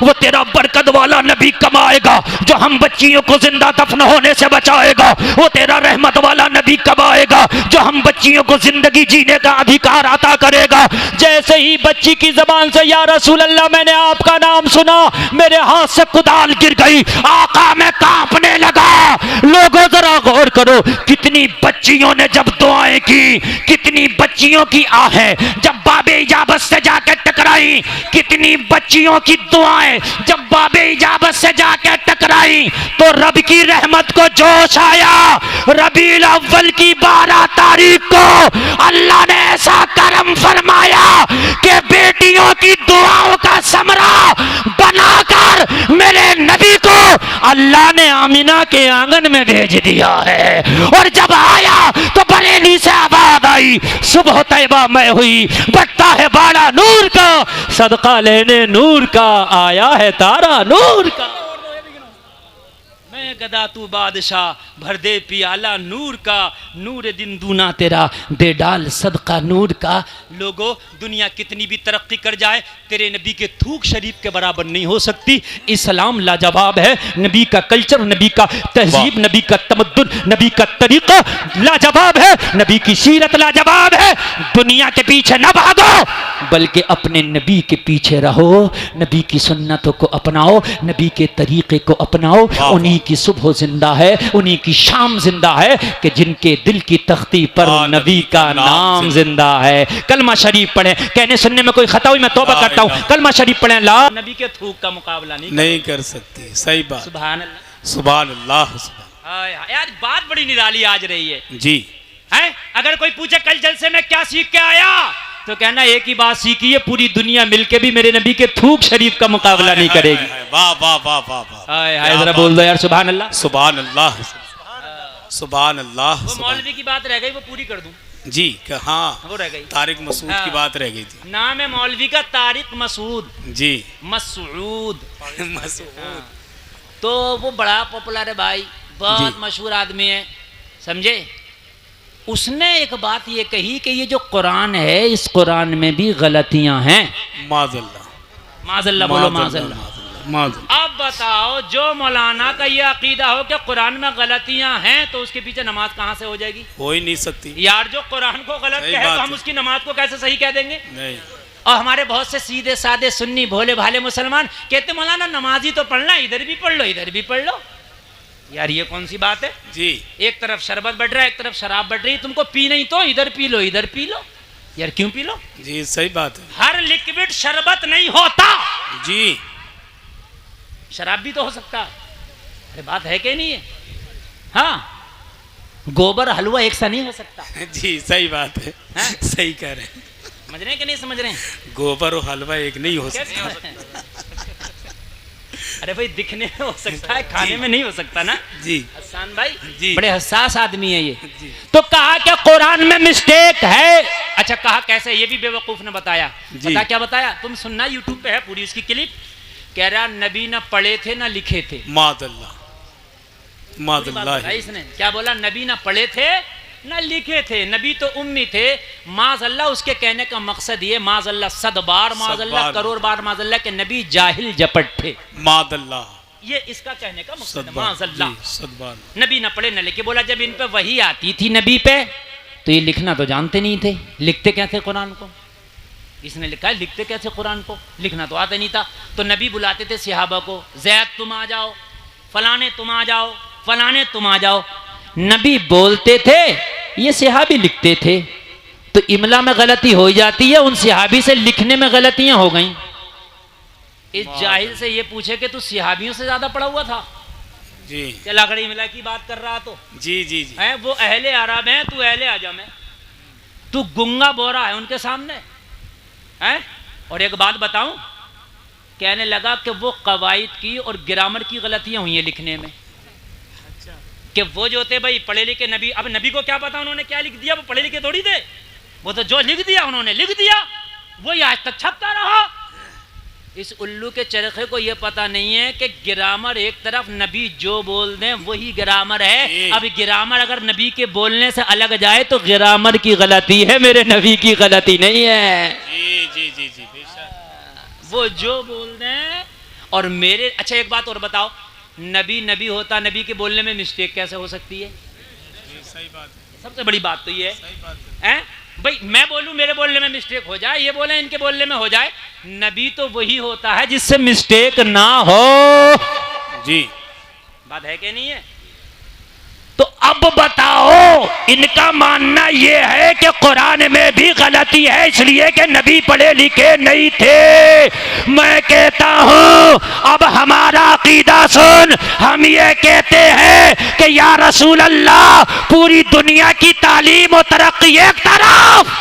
वो तेरा बरकत वाला नबी कब आएगा जो हम बच्चियों को जिंदा दफन होने से बचाएगा? वो तेरा रहमत वाला नबी कब आएगा जो हम बच्चियों को जिंदगी जीने का अधिकार अता करेगा? जैसे ही बच्ची की जबान से या रसूल अल्लाह मैंने आपका नाम सुना, मेरे हाथ से कुदाल गिर गई, आका मैं कांपने लगा। लोगों जरा गौर करो, कितनी बच्चियों ने जब दुआएं की, कितनी बच्चियों की आहें जब बाबे इजाबत से जाकर टकराई, कितनी बच्चियों की दुआएं जब बाबे इजाबत से जाकर टकराई, तो रब की रहमत को जोश आया। रबीउल अव्वल की 12 तारीख को अल्लाह ने ऐसा करम फरमाया कि बेटियों की दुआओं का समरा बनाकर मेरे नबी को अल्लाह ने आमिना के आंगन में भेज दिया है। और जब आया तो बरेली से आवाज आई, सुबह तैयबा में हुई, बटता है बाड़ा नूर का, सदका लेने नूर का, आया है तारा नूर का। मैं गदा तू बादशाह, भर दे पियाला नूर का, नूर दिन दूना तेरा, दे डाल सदका नूर का। लोगों, दुनिया कितनी भी तरक्की कर जाए, तेरे नबी के थूक शरीफ के बराबर नहीं हो सकती। इस्लाम लाजवाब है, नबी का कल्चर, नबी का तहजीब, नबी का तमद्दुन, नबी का तरीका लाजवाब है, नबी की सीरत लाजवाब है। दुनिया के पीछे न भागो, बल्कि अपने नबी के पीछे रहो, नबी की सुन्नतों को अपनाओ, नबी के तरीके को अपनाओ। उन्हीं की सुबह जिंदा है, उन्हीं की शाम जिंदा है कि जिनके दिल की तख्ती पर नबी का नाम जिंदा है। कलमा शरीफ पढ़े, कहने सुनने में कोई खता हुई मैं तौबा करता हूँ, कलमा शरीफ पढ़े। ला नबी के थूक का मुकाबला नहीं कर सकती। सही बात। सुभान अल्लाह, सुभान अल्लाह। यार बात बड़ी निराली आज रही है जी। है, अगर कोई पूछे कल जलसे में क्या सीख के आया, तो कहना एक ही बात सीखी है, पूरी दुनिया मिलके भी मेरे नबी के थूक शरीफ का मुकाबला नहीं करेगी। वाह वाह वाह वाह वाह। हाय जरा बोल दो यार सुभान अल्लाह, सुभान अल्लाह, सुभान अल्लाह। वो मौलवी की बात रह गई, वो पूरी कर दूं जी। हाँ, वो रह गई, तारिक मसूद की बात रह गई थी। नाम है मौलवी का तारिक मसूद जी, मसूद। मसूद। तो वो बड़ा पॉपुलर है भाई, बहुत मशहूर आदमी है, समझे। उसने एक बात ये कही कि ये जो कुरान है, इस कुरान में भी गलतियां हैं। माज़ल्लाह, माज़ल्लाह बोलो, माज़ल्लाह। अब बताओ, जो मौलाना का ये अकीदा हो कि कुरान में गलतियां हैं, तो उसके पीछे नमाज कहां से हो जाएगी? हो ही नहीं सकती यार। जो कुरान को गलत कहे तो हम उसकी नमाज को कैसे सही कह देंगे? नहीं। और हमारे बहुत से सीधे साधे सुन्नी भोले भाले मुसलमान कहते मौलाना नमाज ही तो पढ़ना, इधर भी पढ़ लो, इधर भी पढ़ लो। यार ये कौन सी बात है जी? एक तरफ शरबत बढ़ रहा है, एक तरफ शराब बढ़ रही है, तुमको पी नहीं तो इधर पी लो, इधर पी लो। यार क्यों पी लो? जी सही बात है। हर लिक्विड शरबत नहीं होता जी, शराब भी तो हो सकता है। अरे बात है कि नहीं है? हाँ, गोबर हलवा एक सा नहीं हो सकता जी। सही बात है, सही कह रहे हैं। समझ रहे हैं कि नहीं समझ रहे हैं? गोबर और हलवा एक नहीं हो सकता। अरे भाई दिखने में हो सकता है, खाने में नहीं हो सकता ना जी। हसन भाई जी बड़े हसास आदमी है ये जी। तो कहा कि कुरान में मिस्टेक है। अच्छा कहा कैसे? ये भी बेवकूफ ने बताया। पता क्या बताया? तुम सुनना, यूट्यूब पे है पूरी उसकी क्लिप। कह रहा नबी ना पढ़े थे ना लिखे थे। मादल्ला, मादल्ला। इसने क्या बोला? नबी ना पढ़े थे ना लिखे थे, नबी तो उम्मी थे। माज़ल्ला, उसके कहने का मकसद ये, माज़ल्ला सद बार माज़ल्ला, करोड़ बार माज़ल्ला, के नबी जाहिल जपट थे। मादल्ला, ये इसका कहने का मकसद है। माज़ल्ला, नबी ना पढ़े ना लिखे। बोला जब इन पे वही आती थी नबी पे, तो ये लिखना तो जानते नहीं थे, लिखते क्या थे कुरान को? इसने लिखा है लिखते कैसे कुरान को, लिखना तो आता नहीं था। तो नबी बुलाते थे सहाबा को, ज़ैद तुम आ जाओ, फलाने तुम आ जाओ, फलाने तुम आ जाओ। नबी बोलते थे, ये सहाबी लिखते थे। तो इमला में गलती हो जाती है, उन सिहाबी से लिखने में गलतियां हो गई। इस जाहिल से ये पूछे कि तू सिहाबियों से ज्यादा पढ़ा हुआ था जी क्या लाकड़ी इमला की बात कर रहा तो जी जी जी है, वो अहले अरब है, तू अहले आजम है, तू गुंगा बोरा है उनके सामने है। और एक बात बताऊं, कहने लगा कि वो कवायद की और ग्रामर की गलतियां हुई हैं लिखने में। कि वो जो थे भाई पढ़े लिखे नबी, अब नबी को क्या पता उन्होंने क्या लिख दिया, वो पढ़े लिखे थोड़ी थे, वो तो जो लिख दिया उन्होंने लिख दिया, वो आज तक छपता रहा। इस उल्लू के चरखे को ये पता नहीं है कि ग्रामर एक तरफ, नबी जो बोल दें वही ग्रामर है। अब ग्रामर अगर नबी के बोलने से अलग जाए तो ग्रामर की गलती है, मेरे नबी की गलती नहीं है। जी जी जी जी वो जो बोल दें और मेरे, अच्छा एक बात और बताओ, नबी नबी होता, नबी के बोलने में मिस्टेक कैसे हो सकती है? सही बात है, सबसे बड़ी बात तो ये सही बात है भाई, मैं बोलूं मेरे बोलने में मिस्टेक हो जाए, ये बोले इनके बोलने में हो जाए, नबी तो वही होता है जिससे मिस्टेक ना हो। जी। बात है कि नहीं है? तो अब बताओ, इनका मानना यह है कि कुरान में भी गलती है इसलिए कि नबी पढ़े लिखे नहीं थे। मैं कहता हूं अब हमारा अकीदा सुन, हम ये कहते हैं कि या रसूल अल्लाह, पूरी दुनिया की तालीम और तरक्की एक तरफ,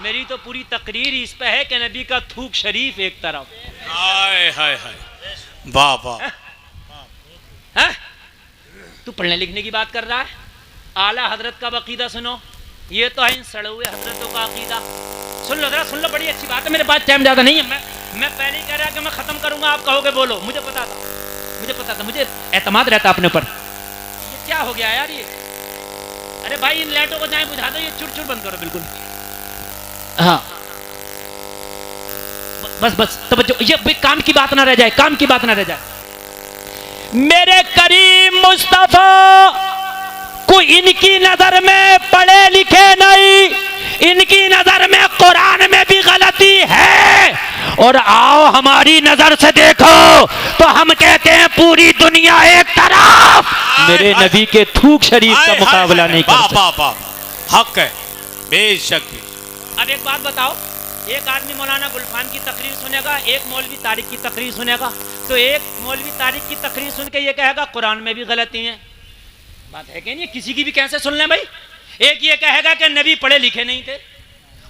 मेरी तो पूरी तकरीर इस पे है कि नबी का थूक शरीफ एक तरफ। हाय हाय हाय, वाह वाह। है? तू पढ़ने लिखने की बात कर रहा है, आला हजरत का अकीदा सुनो, ये तो है इन सड़े हुए हजरतों का अकीदा। सुन लो जरा, सुन लो, बड़ी अच्छी बात है, मेरे पास टाइम ज्यादा नहीं है, मैं पहले ही कह रहा कि मैं खत्म करूंगा, आप कहोगे बोलो, मुझे पता था, मुझे एतमाद रहता अपने ऊपर। ये क्या हो गया यार ये? अरे भाई इन लाइटों को जाए बुझा दो, ये चुड़ बंद करो बिल्कुल। हाँ बस तवज्जो, ये काम की बात ना रह जाए, काम की बात ना रह जाए। मेरे करीम मुस्तफा को इनकी नजर में पढ़े लिखे नहीं, इनकी नजर में कुरान में भी गलती है। और आओ हमारी नजर से देखो तो हम कहते हैं पूरी दुनिया एक तरफ, मेरे नबी के थूक शरीफ का मुकाबला नहीं कर सकता। हक है बेशक। अब एक बात बताओ, एक आदमी मौलाना गुलफान की तकरीर सुनेगा, एक मौलवी तारिक की तकरीर सुनेगा, तो एक मौलवी तारिक की तकरीर सुन के ये कहेगा कुरान में भी गलती है। बात है कि नहीं? किसी की भी कैसे सुन लें भाई। एक ये कहेगा कि नबी पढ़े लिखे नहीं थे,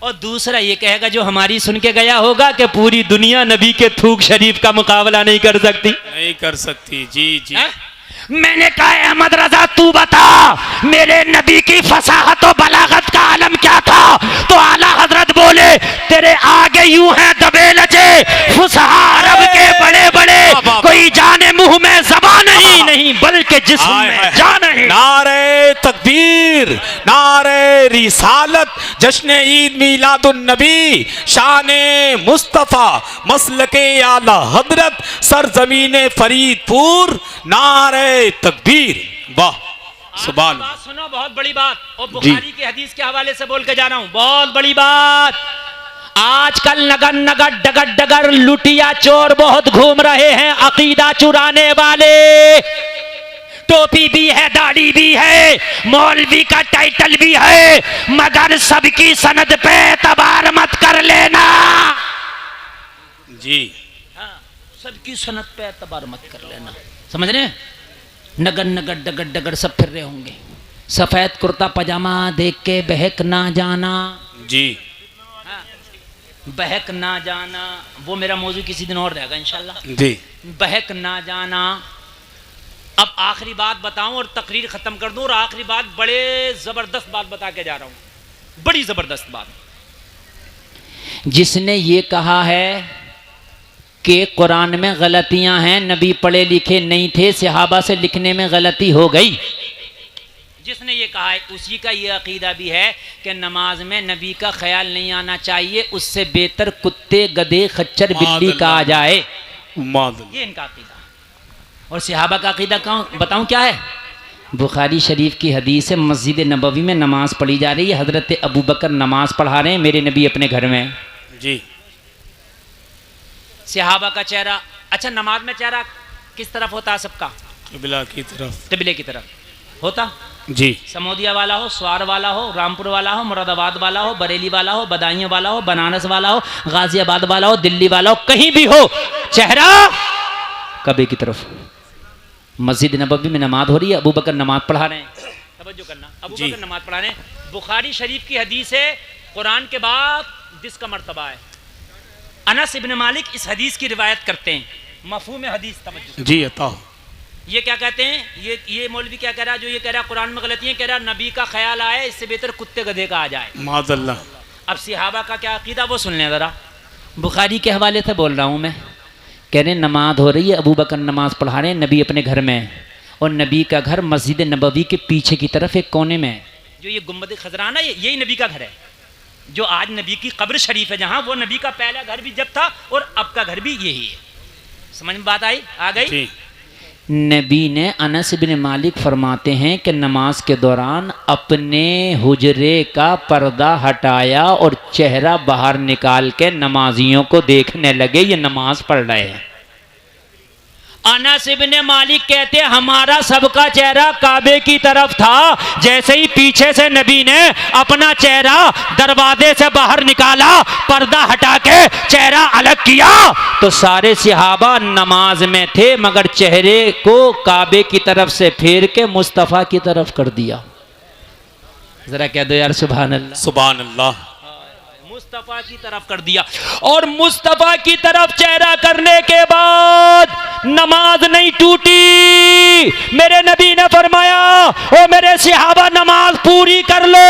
और दूसरा ये कहेगा जो हमारी सुन के गया होगा कि पूरी दुनिया नबी के थूक शरीफ का मुकाबला नहीं कर सकती। नहीं कर सकती। जी जी। मैंने कहा अहमद रजा तू बता, मेरे नबी की फसाहत और बलागत का आलम क्या था? तो आला हजरत बोले, तेरे आगे यूं है दबे लचे फुसहा अरब के बड़े बड़े, कोई जाने मुंह में ज़बान नहीं बल्कि जिस्म में जान है। नारे तकबीर, नारे रिसालत, जश्न ईद मीलादुन नबी, शाने मुस्तफा, मसलके आला हजरत, सरजमीने फरीदपुर, नारे तकबीर। वाह सुभान। बात सुनो, बहुत बड़ी बात, और बुखारी की हदीस के हवाले से बोल के जा रहा हूं, बहुत बड़ी बात। आजकल नगर नगर डगर डगर लुटिया चोर बहुत घूम रहे हैं, अकीदा चुराने वाले। टोपी भी है, दाढ़ी भी है, मौलवी का टाइटल भी है, मगर सबकी सनद पे एतबार मत कर लेना। जी हाँ, सबकी सनद पे एतबार मत कर लेना, समझ रहे हैं? नगर नगर डगर डगर सब फिर रहे होंगे, सफेद कुर्ता पजामा देख के बहक ना जाना। जी हाँ, बहक ना जाना, वो मेरा मौजू किसी दिन और रहेगा इंशाल्लाह। जी। बहक ना जाना। अब आखिरी बात बताऊं और तकरीर खत्म कर दूं, और आखिरी बात बड़े जबरदस्त बात बता के जा रहा हूं, बड़ी जबरदस्त बात। जिसने ये कहा है कि कुरान में गलतियां हैं, नबी पढ़े लिखे नहीं थे, सहाबा से लिखने में गलती हो गई, जिसने ये कहा है उसी का ये अकीदा भी है कि नमाज में नबी का ख्याल नहीं आना चाहिए, उससे बेहतर कुत्ते गधे खच्चर बिल्ली का आ जाए। ये इनका अकीदा। और सहाबा का अकीदा बताऊं क्या है? बुखारी शरीफ की हदीस है, मस्जिद नबवी में नमाज पढ़ी जा रही है, हजरत अबू बकर नमाज पढ़ा रहे हैं, मेरे नबी अपने घर में। जी। सहाबा का चेहरा, अच्छा नमाज में चेहरा किस तरफ होता है सबका? किबला की तरफ। किबले की तरफ। होता? जी समोदिया वाला हो, स्वार वाला हो, रामपुर वाला हो, मुरादाबाद वाला हो, बरेली वाला हो, बदायूं वाला हो, बनारस वाला हो, गाजियाबाद वाला हो, दिल्ली वाला हो, कहीं भी हो, चेहरा कबे की तरफ। मस्जिद नबवी में नमाज हो रही है, अबू बकर नमाज पढ़ा रहे हैं, तवज्जो करना, अबू जी। बकर नमाज पढ़ा रहे हैं। बुखारी शरीफ की हदीस है, कुरान के बाद जिसका मर्तबा है। अनस इब्न मालिक इस हदीस की रिवायत करते हैं, मफहूम हदीस तवज्जो। जी अता ये क्या कहते हैं, ये मौलवी क्या कह रहा है, जो ये कह रहा है कुरान में गलती है, कह रहा नबी का ख्याल आए इससे बेहतर कुत्ते गधे का आ जाए। माज़ल्लाह। अब सिहाबा का क्या अकीदा वो सुन लें ज़रा। बुखारी के हवाले से बोल रहा हूँ मैं, कह रहे नमाज हो रही है, अबू बकर नमाज पढ़ा रहे हैं, नबी अपने घर में है और नबी का घर मस्जिद नबवी के पीछे की तरफ एक कोने में है। जो ये गुम्बद खजराना यही नबी का घर है, जो आज नबी की कब्र शरीफ है, जहाँ वो नबी का पहला घर भी जब था और अब का घर भी यही है। समझ में बात आई, आ गई? जी नबी ने, अनस बिन मालिक फरमाते हैं कि नमाज के दौरान अपने हुजरे का पर्दा हटाया और चेहरा बाहर निकाल के नमाजियों को देखने लगे ये नमाज पढ़ रहे हैं। अनस इब्न मालिक कहते हैं हमारा सबका चेहरा काबे की तरफ था। जैसे ही पीछे से नबी ने अपना चेहरा दरवाजे से बाहर निकाला, पर्दा हटा के चेहरा अलग किया, तो सारे सहाबा नमाज में थे मगर चेहरे को काबे की तरफ से फेर के मुस्तफ़ा की तरफ कर दिया। जरा कह दो यार सुभान अल्लाह। सुभान अल्लाह। मुस्तफ़ा की तरफ कर दिया, और मुस्तफ़ा की तरफ चेहरा करने के बाद नमाज नहीं टूटी। मेरे नबी ने फरमाया ओ मेरे सहाबा नमाज पूरी कर लो,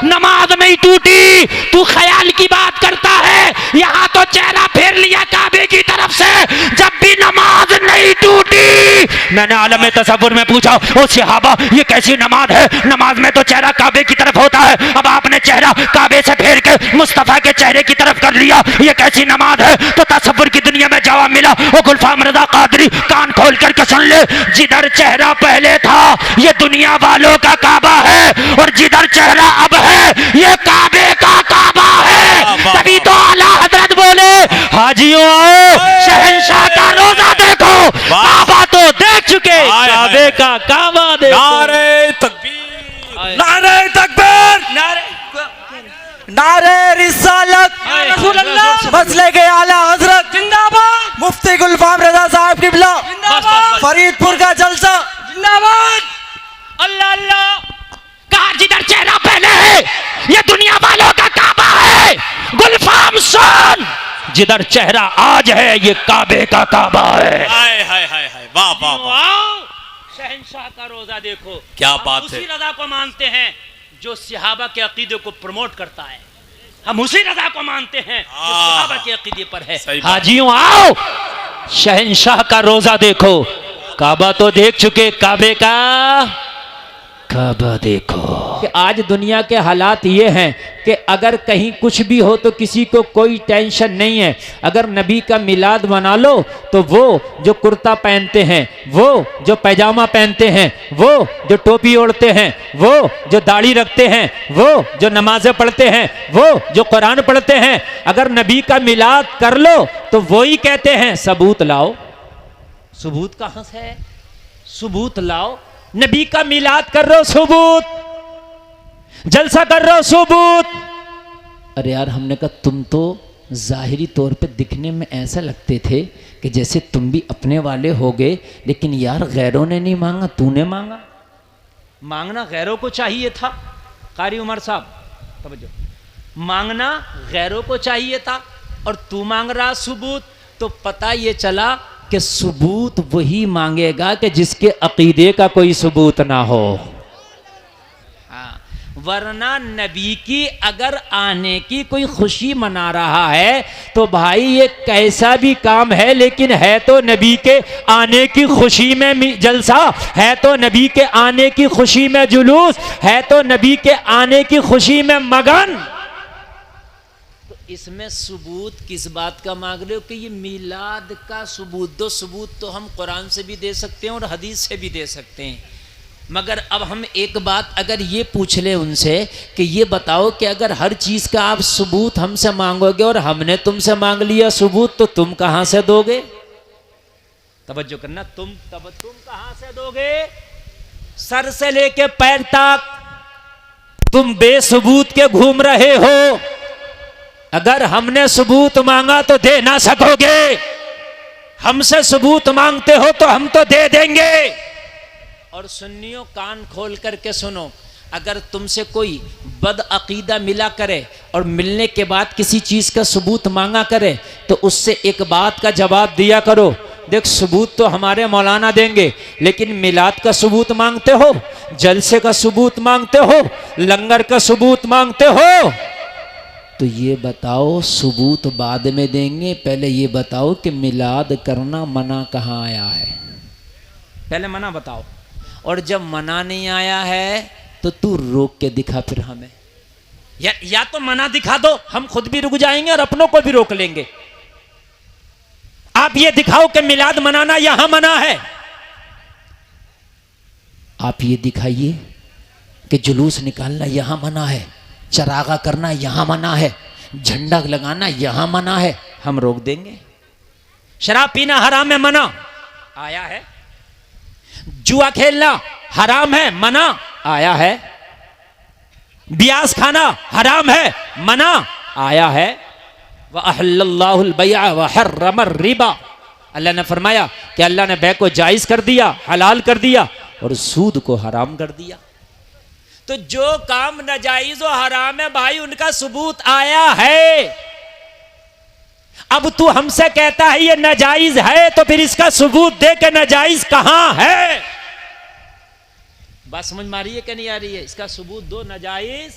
नमाज नहीं टूटी। तू ख्याल की बात करता है, यहाँ तो चेहरा फेर लिया काबे की तरफ से, जब भी नमाज नहीं टूटी। मैंने आलम तसव्वुर में पूछा ओ सहाबा ये कैसी नमाज है, नमाज में तो चेहरा काबे की तरफ होता है, अब आपने चेहरा काबे से फेर के मुस्तफ़ा के चेहरे की तरफ कर लिया, ये कैसी नमाज है? तो तसव्वुर की दुनिया में जवाब मिला, ओ गुलफाम रज़ा कादरी कान खोल करके सुन ले, जिधर चेहरा पहले था ये दुनिया वालों का काबा है और जिधर चेहरा अब है ये काबे का काबा है। तभी तो आला हजरत बोले हाजियों आओ शहंशाह का रोजा देखो, काबा तो देख चुके, काबे का काबा देखो। नारे तकबीर, नारे तकबीर, नारे रिसालत, रसूल अल्लाह, मसले के आला हजरत जिंदाबाद, मुफ्ती गुलफाम रजा साहब किबला जिंदाबाद, फरीदपुर का जलसा जिंदाबाद। अल्लाह अल्लाह, कहा जिधर चेहरा पहले है ये दुनिया वालों का काबा है। गुलफाम सुन, जिधर चेहरा आज है ये काबे का काबा है। हाय हाय हाय हाय, वाह वाह वाह, आओ शहंशाह का रोजा देखो। क्या हम बात उसी है। रजा को मानते हैं जो सहाबा के अकीदे को प्रमोट करता है, हम उसी रजा को मानते हैं जो सहाबा के अकीदे पर है। सही बात। हाजियों आओ शहंशाह का रोजा देखो, काबा तो देख चुके, काबे का काबा देखो। कि आज दुनिया के हालात ये हैं कि अगर कहीं कुछ भी हो तो किसी को कोई टेंशन नहीं है। अगर नबी का मिलाद मना लो तो वो जो कुर्ता पहनते हैं, वो जो पैजामा पहनते हैं, वो जो टोपी ओढ़ते हैं, वो जो दाढ़ी रखते हैं, वो जो नमाजें पढ़ते हैं, वो जो कुरान पढ़ते हैं, अगर नबी का मिलाद कर लो तो वो ही कहते हैं सबूत लाओ। सबूत कहाँ से है? सबूत लाओ। नबी का मिलाद कर रहे हो सबूत, जलसा कर रहे हो सबूत। अरे यार हमने कहा तुम तो जाहिरी तौर पे दिखने में ऐसा लगते थे कि जैसे तुम भी अपने वाले हो गए, लेकिन यार गैरों ने नहीं मांगा, तूने मांगा। मांगना गैरों को चाहिए था। कारी उमर साहब तवज्जो, मांगना गैरों को चाहिए था और तू मांग रहा सबूत। तो पता ये चला कि सबूत वही मांगेगा कि जिसके अकीदे का कोई सबूत ना हो। वरना नबी की अगर आने की कोई खुशी मना रहा है तो भाई ये कैसा भी काम है, लेकिन है तो नबी के आने की खुशी में जलसा, है तो नबी के आने की खुशी में जुलूस, है तो नबी के आने की खुशी में मगन। तो इसमें सबूत किस बात का मांग रहे हो कि ये मिलाद का सबूत दो। सबूत तो हम कुरान से भी दे सकते हैं और हदीस से भी दे सकते हैं, मगर अब हम एक बात अगर ये पूछ ले उनसे कि ये बताओ कि अगर हर चीज़ का आप सबूत हमसे मांगोगे और हमने तुमसे मांग लिया सबूत, तो तुम कहाँ से दोगे? तवज्जो करना, तुम कहाँ से दोगे? सर से लेके पैर तक तुम बेसबूत के घूम रहे हो। अगर हमने सबूत मांगा तो दे ना सकोगे, हमसे सबूत मांगते हो तो हम तो दे देंगे। और सुन्नियों कान खोल करके सुनो, अगर तुमसे कोई बदअकीदा मिला करे और मिलने के बाद किसी चीज का सबूत मांगा करे तो उससे एक बात का जवाब दिया करो, देख सबूत तो हमारे मौलाना देंगे, लेकिन मिलाद का सबूत मांगते हो, जलसे का सबूत मांगते हो, लंगर का सबूत मांगते हो, तो ये बताओ सबूत बाद में देंगे, पहले ये बताओ कि मिलाद करना मना कहाँ आया है, पहले मना बताओ। और जब मना नहीं आया है तो तू रोक के दिखा फिर हमें, या तो मना दिखा दो, हम खुद भी रुक जाएंगे और अपनों को भी रोक लेंगे। आप ये दिखाओ कि मिलाद मनाना यहां मना है, आप ये दिखाइए कि जुलूस निकालना यहां मना है, चरागा करना यहां मना है, झंडा लगाना यहां मना है, हम रोक देंगे। शराब पीना हराम है, मना आया है। जुआ खेलना हराम है, मना आया है। ब्याज खाना हराम है, मना आया है। वअहल्लल्लाहुल बैअ व हर्रम रिबा, अल्लाह ने फरमाया कि अल्लाह ने बै को जायज कर दिया, हलाल कर दिया, और सूद को हराम कर दिया। तो जो काम नाजायज और हराम है भाई, उनका सबूत आया है। अब तू हमसे कहता है ये नाजायज है, तो फिर इसका सबूत दे के नाजायज कहां है। बात समझ में आ रही है कि नहीं आ रही है? इसका सबूत दो, नाजायज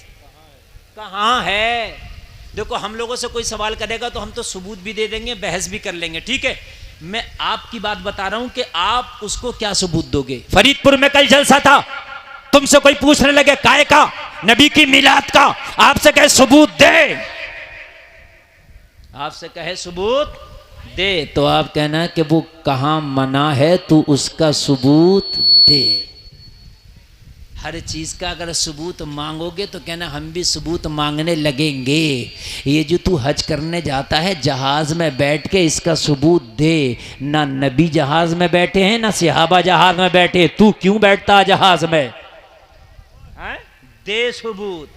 कहां है। देखो हम लोगों से कोई सवाल करेगा तो हम तो सबूत भी दे देंगे, बहस भी कर लेंगे, ठीक है। मैं आपकी बात बता रहा हूं कि आप उसको क्या सबूत दोगे। फरीदपुर में कल जलसा था, तुमसे कोई पूछने लगे काय का, नबी की मिलाद का, आपसे कहे सबूत दे, आपसे कहे सबूत दे, तो आप कहना कि वो कहां मना है, तू उसका सबूत दे। हर चीज का अगर सबूत मांगोगे तो कहना हम भी सबूत मांगने लगेंगे। ये जो तू हज करने जाता है जहाज में बैठ के, इसका सबूत दे। ना नबी जहाज में बैठे हैं, ना सहाबा जहाज में बैठे, तू क्यों बैठता है जहाज में? दे सबूत।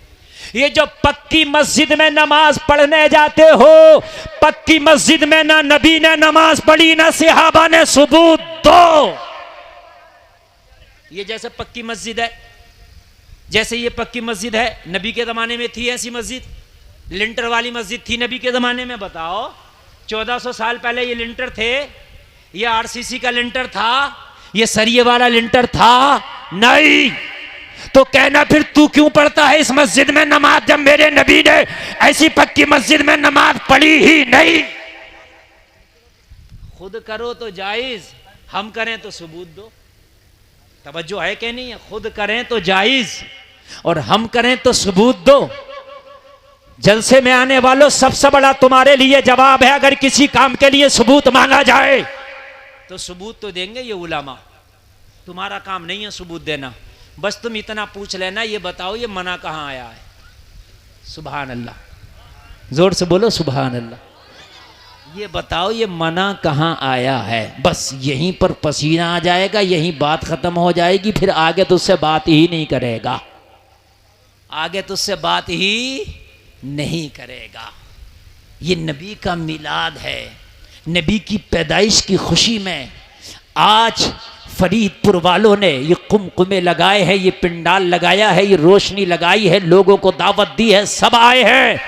ये जो पक्की मस्जिद में नमाज पढ़ने जाते हो, पक्की मस्जिद में ना नबी ने नमाज पढ़ी, ना सहाबा ने, सबूत दो। ये जैसे पक्की मस्जिद है, जैसे ये पक्की मस्जिद है, नबी के ज़माने में थी ऐसी मस्जिद? लिंटर वाली मस्जिद थी नबी के ज़माने में? बताओ। 1400 साल पहले ये लिंटर थे? ये आरसीसी का लिंटर था? ये सरिये वाला लिंटर था? नहीं। तो कहना फिर तू क्यों पढ़ता है इस मस्जिद में नमाज, जब मेरे नबी ने ऐसी पक्की मस्जिद में नमाज पढ़ी ही नहीं। खुद करो तो जायज, हम करें तो सबूत दो। तवज्जो है कि नहीं है? खुद करें तो जायज और हम करें तो सबूत दो। जलसे में आने वालों, सबसे बड़ा तुम्हारे लिए जवाब है, अगर किसी काम के लिए सबूत मांगा जाए तो सबूत तो देंगे ये उलामा। तुम्हारा काम नहीं है सबूत देना, बस तुम इतना पूछ लेना, ये बताओ ये मना कहां आया है। सुभान अल्लाह, जोर से बोलो सुभान अल्लाह। ये बताओ ये मना कहां आया है, बस यहीं पर पसीना आ जाएगा, यहीं बात खत्म हो जाएगी, फिर आगे तो उससे बात ही नहीं करेगा, आगे तो उससे बात ही नहीं करेगा। ये नबी का मिलाद है, नबी की पैदाइश की खुशी में आज फरीदपुर वालों ने ये कुमकुमे लगाए हैं, ये पिंडाल लगाया है, ये रोशनी लगाई है, लोगों को दावत दी है, सब आए हैं।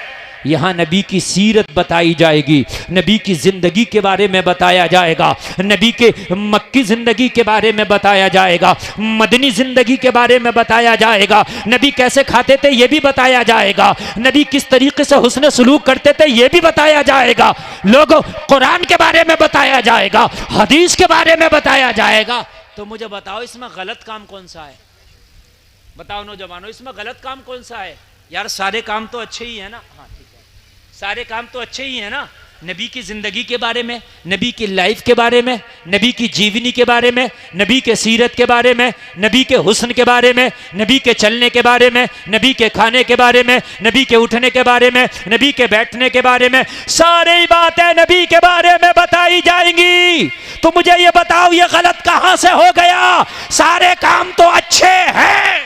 यहाँ नबी की सीरत बताई जाएगी, नबी की ज़िंदगी के बारे में बताया जाएगा, नबी के मक्की ज़िंदगी के बारे में बताया जाएगा, मदनी ज़िंदगी के बारे में बताया जाएगा, नबी कैसे खाते थे ये भी बताया जाएगा, नबी किस तरीके से हुस्न सलूक करते थे ये भी बताया जाएगा, लोगों कुरान के बारे में बताया जाएगा, हदीस के बारे में बताया जाएगा। तो मुझे बताओ इसमें गलत काम कौन सा है? बताओ नौजवानों, इसमें गलत काम कौन सा है? यार सारे काम तो अच्छे ही है ना। हाँ ठीक है, सारे काम तो अच्छे ही है ना। नबी की ज़िंदगी के बारे में, नबी की लाइफ के बारे में, नबी की जीवनी के बारे में, नबी के सीरत के बारे में, नबी के हुस्न के बारे में, नबी के चलने के बारे में, नबी के खाने के बारे में, नबी के उठने के बारे में, नबी के बैठने के बारे में, सारी बातें नबी के बारे में बताई जाएंगी। तो मुझे ये बताओ, ये गलत कहां से हो गया? सारे काम तो अच्छे हैं।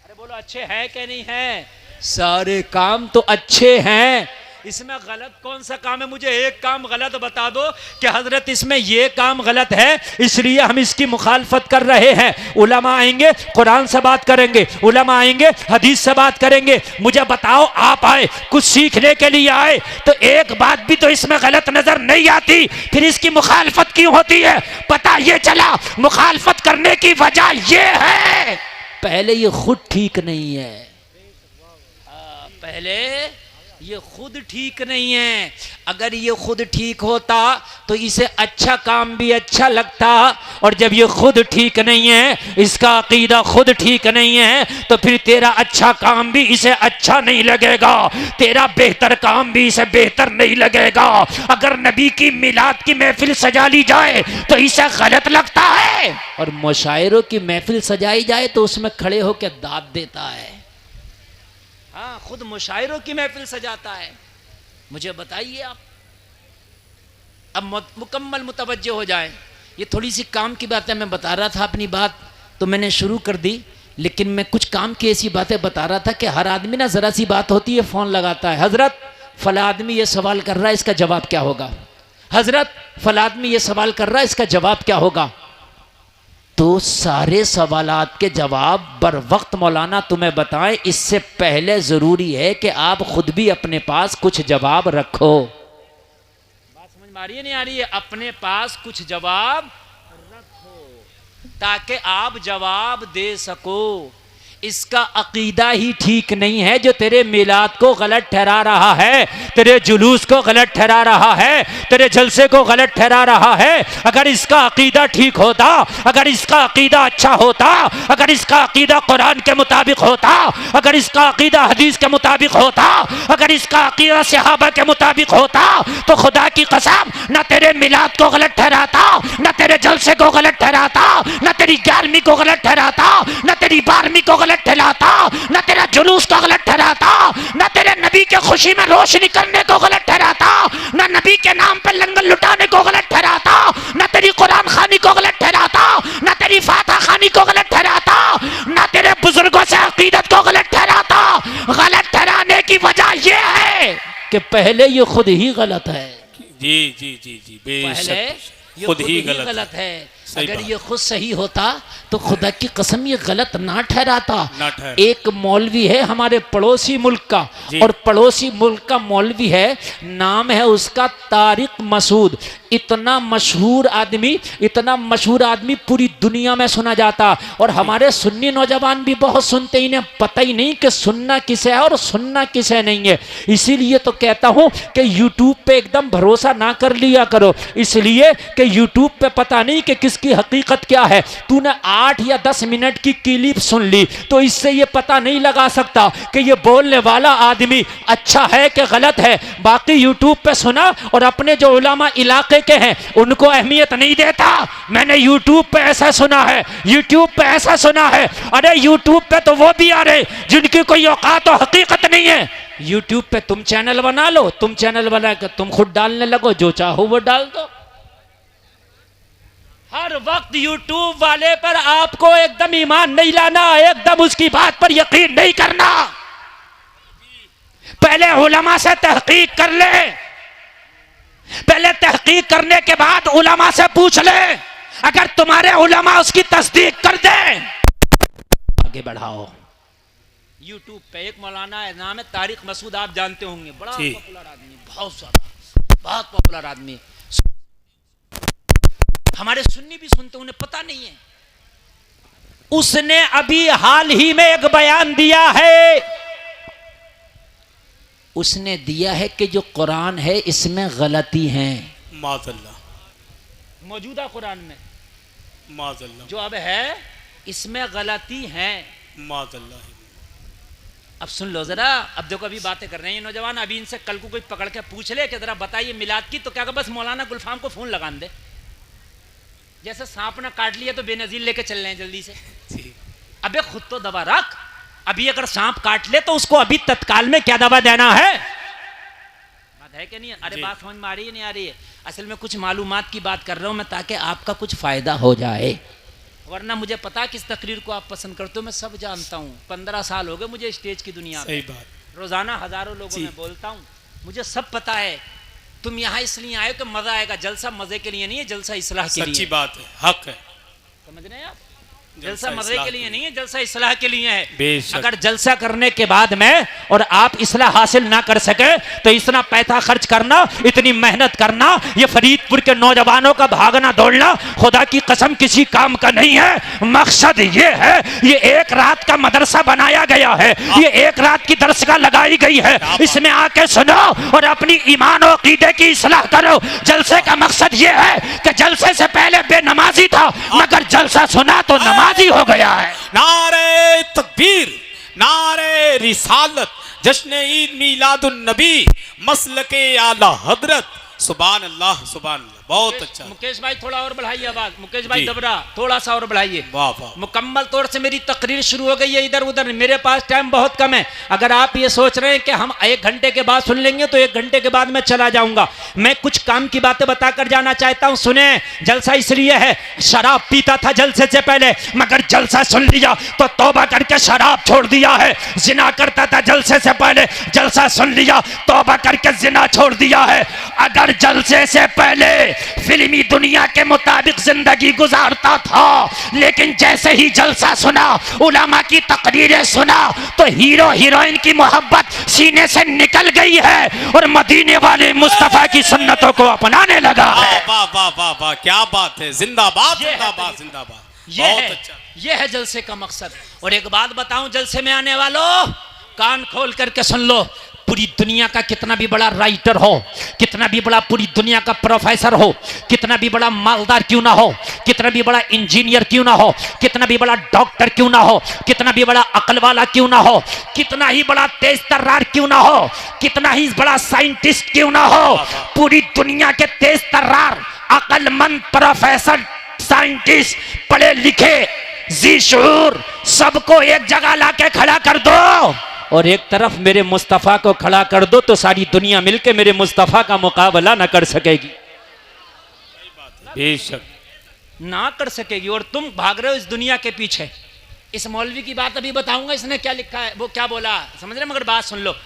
अरे बोलो, अच्छे हैं कि नहीं है? सारे काम तो अच्छे हैं, इसमें गलत कौन सा काम है? मुझे एक काम गलत बता दो कि हजरत इसमें ये काम गलत है, इसलिए हम इसकी मुखालफत कर रहे हैं। उलमा आएंगे, कुरान से बात करेंगे, उलमा आएंगे, हदीस से बात करेंगे। मुझे बताओ, आप आए कुछ सीखने के लिए आए, तो एक बात भी तो इसमें गलत नजर नहीं आती, फिर इसकी मुखालफत क्यों होती है? पता ये चला मुखालफत करने की वजह ये है, पहले ये खुद ठीक नहीं है। पहले ये खुद ठीक नहीं है। अगर ये खुद ठीक होता तो इसे अच्छा काम भी अच्छा लगता, और जब ये खुद ठीक नहीं है, इसका अकीदा खुद ठीक नहीं है, तो फिर तेरा अच्छा काम भी इसे अच्छा नहीं लगेगा, तेरा बेहतर काम भी इसे बेहतर नहीं लगेगा। अगर नबी की मिलाद की महफिल सजा ली जाए तो इसे गलत लगता है, और मुशायरों की महफिल सजाई जाए तो उसमें खड़े होकर दाद देता है। हाँ, खुद मुशायरों की महफिल सजाता है। मुझे बताइए आप, अब मुकम्मल मुतवज्जे हो जाएं। ये थोड़ी सी काम की बातें मैं बता रहा था, अपनी बात तो मैंने शुरू कर दी, लेकिन मैं कुछ काम की ऐसी बातें बता रहा था कि हर आदमी ना ज़रा सी बात होती है फ़ोन लगाता है, हज़रत फला आदमी ये सवाल कर रहा है, इसका जवाब क्या होगा? हज़रत फला आदमी ये सवाल कर रहा है, इसका जवाब क्या होगा? तो सारे सवालात के जवाब बर वक्त मौलाना तुम्हें बताएं, इससे पहले ज़रूरी है कि आप खुद भी अपने पास कुछ जवाब रखो। बात समझ में आ रही है नहीं आ रही है? अपने पास कुछ जवाब रखो ताकि आप जवाब दे सको। इसका अकीदा ही ठीक नहीं है जो तेरे मिलाद को गलत ठहरा रहा है, तेरे जुलूस को गलत ठहरा रहा है, तेरे जलसे को गलत ठहरा रहा है। अगर इसका अकीदा ठीक होता, अगर इसका अकीदा अच्छा होता, अगर इसका अकीदा कुरान के मुताबिक होता, अगर इसका अकीदा हदीस के मुताबिक होता, अगर इसका अकीदा सहाबा के मुताबिक होता, तो खुदा की कसम न तेरे मिलाद को गलत ठहराता, न तेरे जलसे को गलत ठहराता, न तेरी 11वीं को गलत ठहराता, न तेरी 12वीं को गलत ठहराता, न तेरा जुलूस को गलत ठहराता, न तेरे नबी के खुशी में रोशनी करने को गलत ठहराता, न नबी के नाम पे लंगर लुटाने को गलत ठहराता, न तेरी कुरान खानी को गलत ठहराता, न तेरी फातिहा खानी को गलत ठहराता, न तेरे बुजुर्गों से अकीदत को गलत ठहराता। गलत ठहराने की वजह यह है कि पहले ये खुद ही गलत है। जी जी जी जी, पहले ये खुद ही गलत है। अगर ये खुद सही होता तो खुदा की कसम ये गलत ना ठहराता। एक मौलवी है हमारे पड़ोसी मुल्क का, और पड़ोसी मुल्क का मौलवी है, नाम है उसका तारिक मसूद। इतना मशहूर आदमी पूरी दुनिया में सुना जाता, और हमारे सुन्नी नौजवान भी बहुत सुनते, इन्हें पता ही नहीं कि सुनना किसे है और सुनना किसे नहीं है। इसीलिए तो कहता हूं कि यूट्यूब पे एकदम भरोसा ना कर लिया करो, इसलिए कि यूट्यूब पे पता नहीं कि किसकी हकीकत क्या है। तूने 8 या 10 मिनट की क्लिप सुन ली तो इससे ये पता नहीं लगा सकता कि ये बोलने वाला आदमी अच्छा है कि गलत है। बाकी यूट्यूब पे सुना और अपने जो उलमा इलाके के हैं उनको अहमियत नहीं देता। मैंने यूट्यूब पे ऐसा सुना है, यूट्यूब पे ऐसा सुना है। अरे यूट्यूब पे तो वो भी आ रहे जिनकी कोई औकात और हकीकत नहीं है। यूट्यूब पे तुम चैनल बना लो, तुम चैनल बना कर तुम खुद डालने लगो, जो चाहो वो डाल दो। हर वक्त यूट्यूब वाले पर आपको एकदम ईमान नहीं लाना, एकदम उसकी बात पर यकीन नहीं करना। पहले उलमा से तहकीक कर ले, पहले तहकीक करने के बाद उलमा से पूछ ले। अगर तुम्हारे उलमा उसकी तस्दीक कर दे, आगे बढ़ाओ। यूट्यूब पे एक मौलाना है, नाम है तारिक मसूद, आप जानते होंगे, बड़ा पॉपुलर आदमी, बहुत पॉपुलर आदमी। हमारे सुन्नी भी सुनते, उन्हें पता नहीं है। उसने अभी हाल ही में एक बयान दिया है, उसने दिया है कि जो कुरान है इसमें गलती है। माज़अल्लाह, मौजूदा कुरान में माज़अल्लाह जो अब है इसमें गलती है। माज़अल्लाह, अब सुन लो जरा, अब देखो अभी बातें कर रहे हैं ये नौजवान, अभी इनसे कल को कोई पकड़ के पूछ ले कि जरा बताइए मिलाद की, तो क्या बस मौलाना गुलफाम को फोन लगा दे, जैसे सांप ना काट लिया तो बेनजीर लेके चल रहे हैं जल्दी से। अबे खुद तो दवा रख, अभी अगर सांप काट ले तो उसको अभी तत्काल में क्या दवा देना है, बात है कि नहीं? अरे बात समझ में आ रही है नहीं आ रही है? असल में कुछ मालूमात की बात कर रहा हूं मैं ताकि आपका कुछ फायदा हो जाए, वरना मुझे पता किस तकरीर को आप पसंद करते हो, मैं सब जानता हूँ। 15 साल हो गए मुझे स्टेज की दुनिया में, रोजाना हजारों लोगों में बोलता हूँ, मुझे सब पता है। तुम यहाँ इसलिए आए हो कि मजा आएगा, जलसा मजे के लिए नहीं है, जलसा इस्लाह के लिए। सच्ची बात है, हक है, समझ रहे हैं आप? जलसा मजे के लिए नहीं है, जलसा इस्लाह के लिए है। अगर जलसा करने के बाद में और आप इस्लाह हासिल ना कर सके तो इतना पैसा खर्च करना, इतनी मेहनत करना, ये फरीदपुर के नौजवानों का भागना दौड़ना खुदा की कसम किसी काम का नहीं है। मकसद ये है, ये एक रात का मदरसा बनाया गया है, ये एक रात की दरसगाह लगाई गई है, इसमें आके सुनो और अपनी ईमान और अकीदे की इस्लाह करो। जलसे का मकसद ये है कि जलसे से पहले बेनमाजी था, मगर जलसा सुना तो नमाज हो गया है। नारे तकबीर, नारे रिसालत, जश्न ईद मीलादुन नबी, मसलके आला हजरत, सुभान अल्लाह सुभान अल्लाह। बहुत अच्छा मुकेश भाई, थोड़ा और बढ़ाइए आवाज, मुकेश भाई दबरा थोड़ा सा और बढ़ाइए। वाह वाह, मुकम्मल तौर से मेरी तकरीर शुरू हो गई है, इधर उधर मेरे पास टाइम बहुत कम है। अगर आप ये सोच रहे हैं कि हम 1 घंटे के बाद सुन लेंगे तो 1 घंटे के बाद मैं चला जाऊंगा। मैं कुछ काम की बातें बताकर जाना चाहता हूं, सुने। जलसा इसलिए है, शराब पीता था जलसे से पहले, मगर जलसा सुन लिया तो तौबा करके शराब छोड़ दिया है। जिना करता था जलसे से पहले, जलसा सुन लिया तौबा करके जिना छोड़ दिया है। अगर जलसे से पहले फिल्मी दुनिया के मुताबिक जिंदगी गुजारता था, लेकिन जैसे ही जलसा सुना, उलमा की तकरीरें सुना, तो हीरो हीरोइन की मोहब्बत सीने से निकल गई है और मदीने वाले मुस्तफा की सुन्नतों को अपनाने लगा है। वाह वाह वाह वाह, क्या बात है, जिंदाबाद जिंदाबाद जिंदाबाद। बहुत अच्छा, ये है जलसे का मकसद। और एक बात बताऊं, जलसे में आने वालों कान खोल करके सुन लो, पूरी दुनिया का कितना भी बड़ा राइटर हो, कितना भी बड़ा पूरी दुनिया का प्रोफेसर हो, कितना भी बड़ा मालदार क्यों ना हो, कितना भी बड़ा इंजीनियर क्यों ना हो, कितना भी बड़ा डॉक्टर क्यों ना हो, कितना भी बड़ा अकल वाला क्यों ना हो, कितना ही बड़ा तेज तर्रार क्यों ना हो, कितना ही बड़ा साइंटिस्ट क्यों ना हो, पूरी दुनिया के तेज तर्रार, अकलमंद प्रोफेसर, साइंटिस्ट, पढ़े लिखे, जी शऊर, सबको एक जगह लाके खड़ा कर दो और एक तरफ मेरे मुस्तफ़ा को खड़ा कर दो तो सारी दुनिया मिलके मेरे मुस्तफ़ा का मुकाबला ना कर सकेगी, बेशक ना कर सकेगी। और तुम भाग रहे हो इस दुनिया के पीछे। इस मौलवी की बात अभी बताऊंगा, इसने क्या लिखा है, वो क्या बोला समझ रहे, मगर बात सुन लो।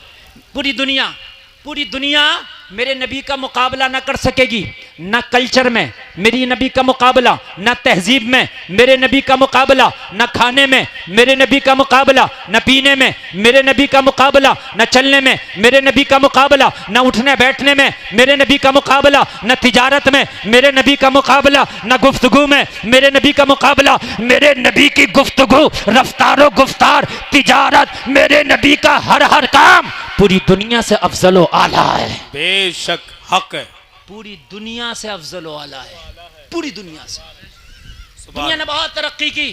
पूरी दुनिया मेरे नबी का मुकाबला ना कर सकेगी, ना कल्चर में मेरी नबी का मुकाबला, ना तहजीब में मेरे नबी का मुकाबला, ना खाने में मेरे नबी का मुकाबला, ना पीने में मेरे नबी का मुकाबला, ना चलने में मेरे नबी का मुकाबला, ना उठने बैठने में मेरे नबी का मुकाबला, ना तिजारत में मेरे नबी का मुकाबला, ना गुफ्तगू में मेरे नबी का मुकाबला। मेरे नबी की गुफ्तगू, रफ्तार गुफ्तार, तिजारत, मेरे नबी का हर काम पूरी दुनिया से अफजल व आला है। बेशक हक है, पूरी दुनिया से अफजल व आला है, पूरी दुनिया से। दुनिया ने बहुत तरक्की की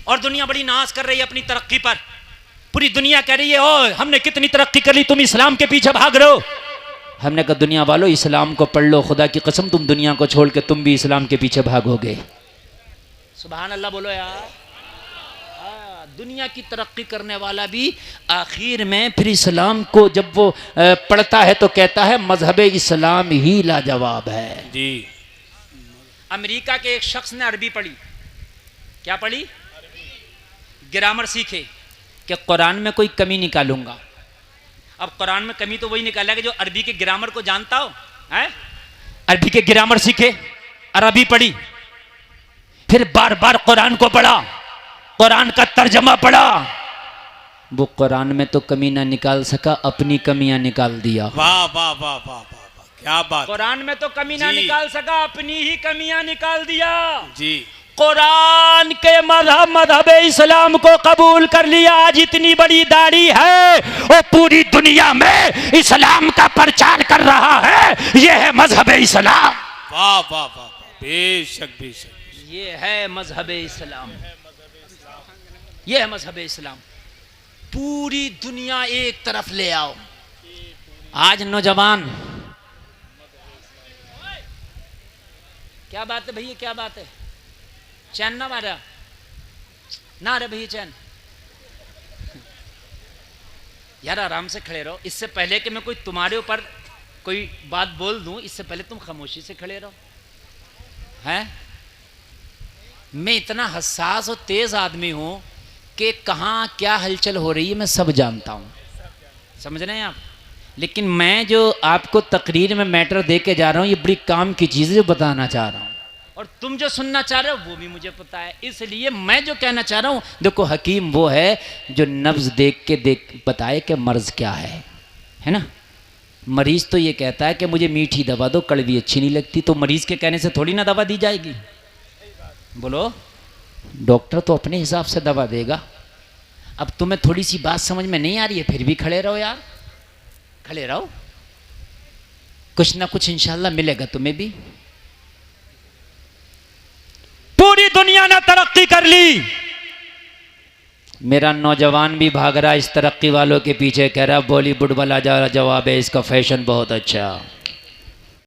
और दुनिया बड़ी नाज कर रही है अपनी तरक्की पर। पूरी दुनिया कह रही है ओ हमने कितनी तरक्की कर ली, तुम इस्लाम के पीछे भाग रहे हो। हमने कहा दुनिया वालों इस्लाम को पढ़ लो, खुदा की कसम तुम दुनिया को छोड़ के तुम भी इस्लाम के पीछे भागोगे। सुभान अल्लाह बोलो यार। दुनिया की तरक्की करने वाला भी आखिर में फिर इस्लाम को जब वो पढ़ता है तो कहता है मजहब इस्लाम ही लाजवाब है जी। अमेरिका के एक शख्स ने अरबी पढ़ी, क्या पढ़ी, ग्रामर सीखे कि कुरान में कोई कमी निकालूंगा। अब कुरान में कमी तो वही निकालेगा जो अरबी के ग्रामर को जानता हो, है? अरबी के ग्रामर सीखे, अरबी पढ़ी, फिर बार बार कुरान को पढ़ा, कुरान का तर्जमा पढ़ा। वो कुरान में तो कमी ना निकाल सका, अपनी कमियां निकाल दिया। वाह वाह वाह वाह वाह, क्या बात। कुरान में तो कमी ना निकाल सका, अपनी ही कमियां निकाल दिया जी। कुरान के मजहब इस्लाम को कबूल कर लिया। आज इतनी बड़ी दाढ़ी है और पूरी दुनिया में इस्लाम का प्रचार कर रहा है। यह है मजहब इस्लाम। वाह वाह वाह, बेशक बेशक, ये है मजहब इस्लाम, ये है मजहब इस्लाम। पूरी दुनिया एक तरफ ले आओ। आज नौजवान, क्या बात है भैया, क्या बात है? चैन ना मारा ना रे भैया, चैन यार, आराम से खड़े रहो। इससे पहले कि मैं कोई तुम्हारे ऊपर कोई बात बोल दूं, इससे पहले तुम खामोशी से खड़े रहो। हैं? मैं इतना हसास और तेज आदमी हूं कि कहां क्या हलचल हो रही है मैं सब जानता हूं, समझ रहे हैं आप? लेकिन मैं जो आपको तकरीर में मैटर दे के जा रहा हूं, ये बड़ी काम की चीज़ है जो बताना चाह रहा हूं, और तुम जो सुनना चाह रहे हो वो भी मुझे पता है। इसलिए मैं जो कहना चाह रहा हूं, देखो हकीम वो है जो नब्ज देख के बताए कि मर्ज क्या है ना? मरीज तो ये कहता है कि मुझे मीठी दवा दो, कड़वी अच्छी नहीं लगती, तो मरीज के कहने से थोड़ी ना दवा दी जाएगी। बोलो, डॉक्टर तो अपने हिसाब से दवा देगा। अब तुम्हें थोड़ी सी बात समझ में नहीं आ रही है, फिर भी खड़े रहो यार, खड़े रहो, कुछ ना कुछ इंशाल्लाह मिलेगा तुम्हें भी। पूरी दुनिया ने तरक्की कर ली, मेरा नौजवान भी भाग रहा इस तरक्की वालों के पीछे, कह रहा बॉलीवुड वाला जवाब है इसका, फैशन बहुत अच्छा।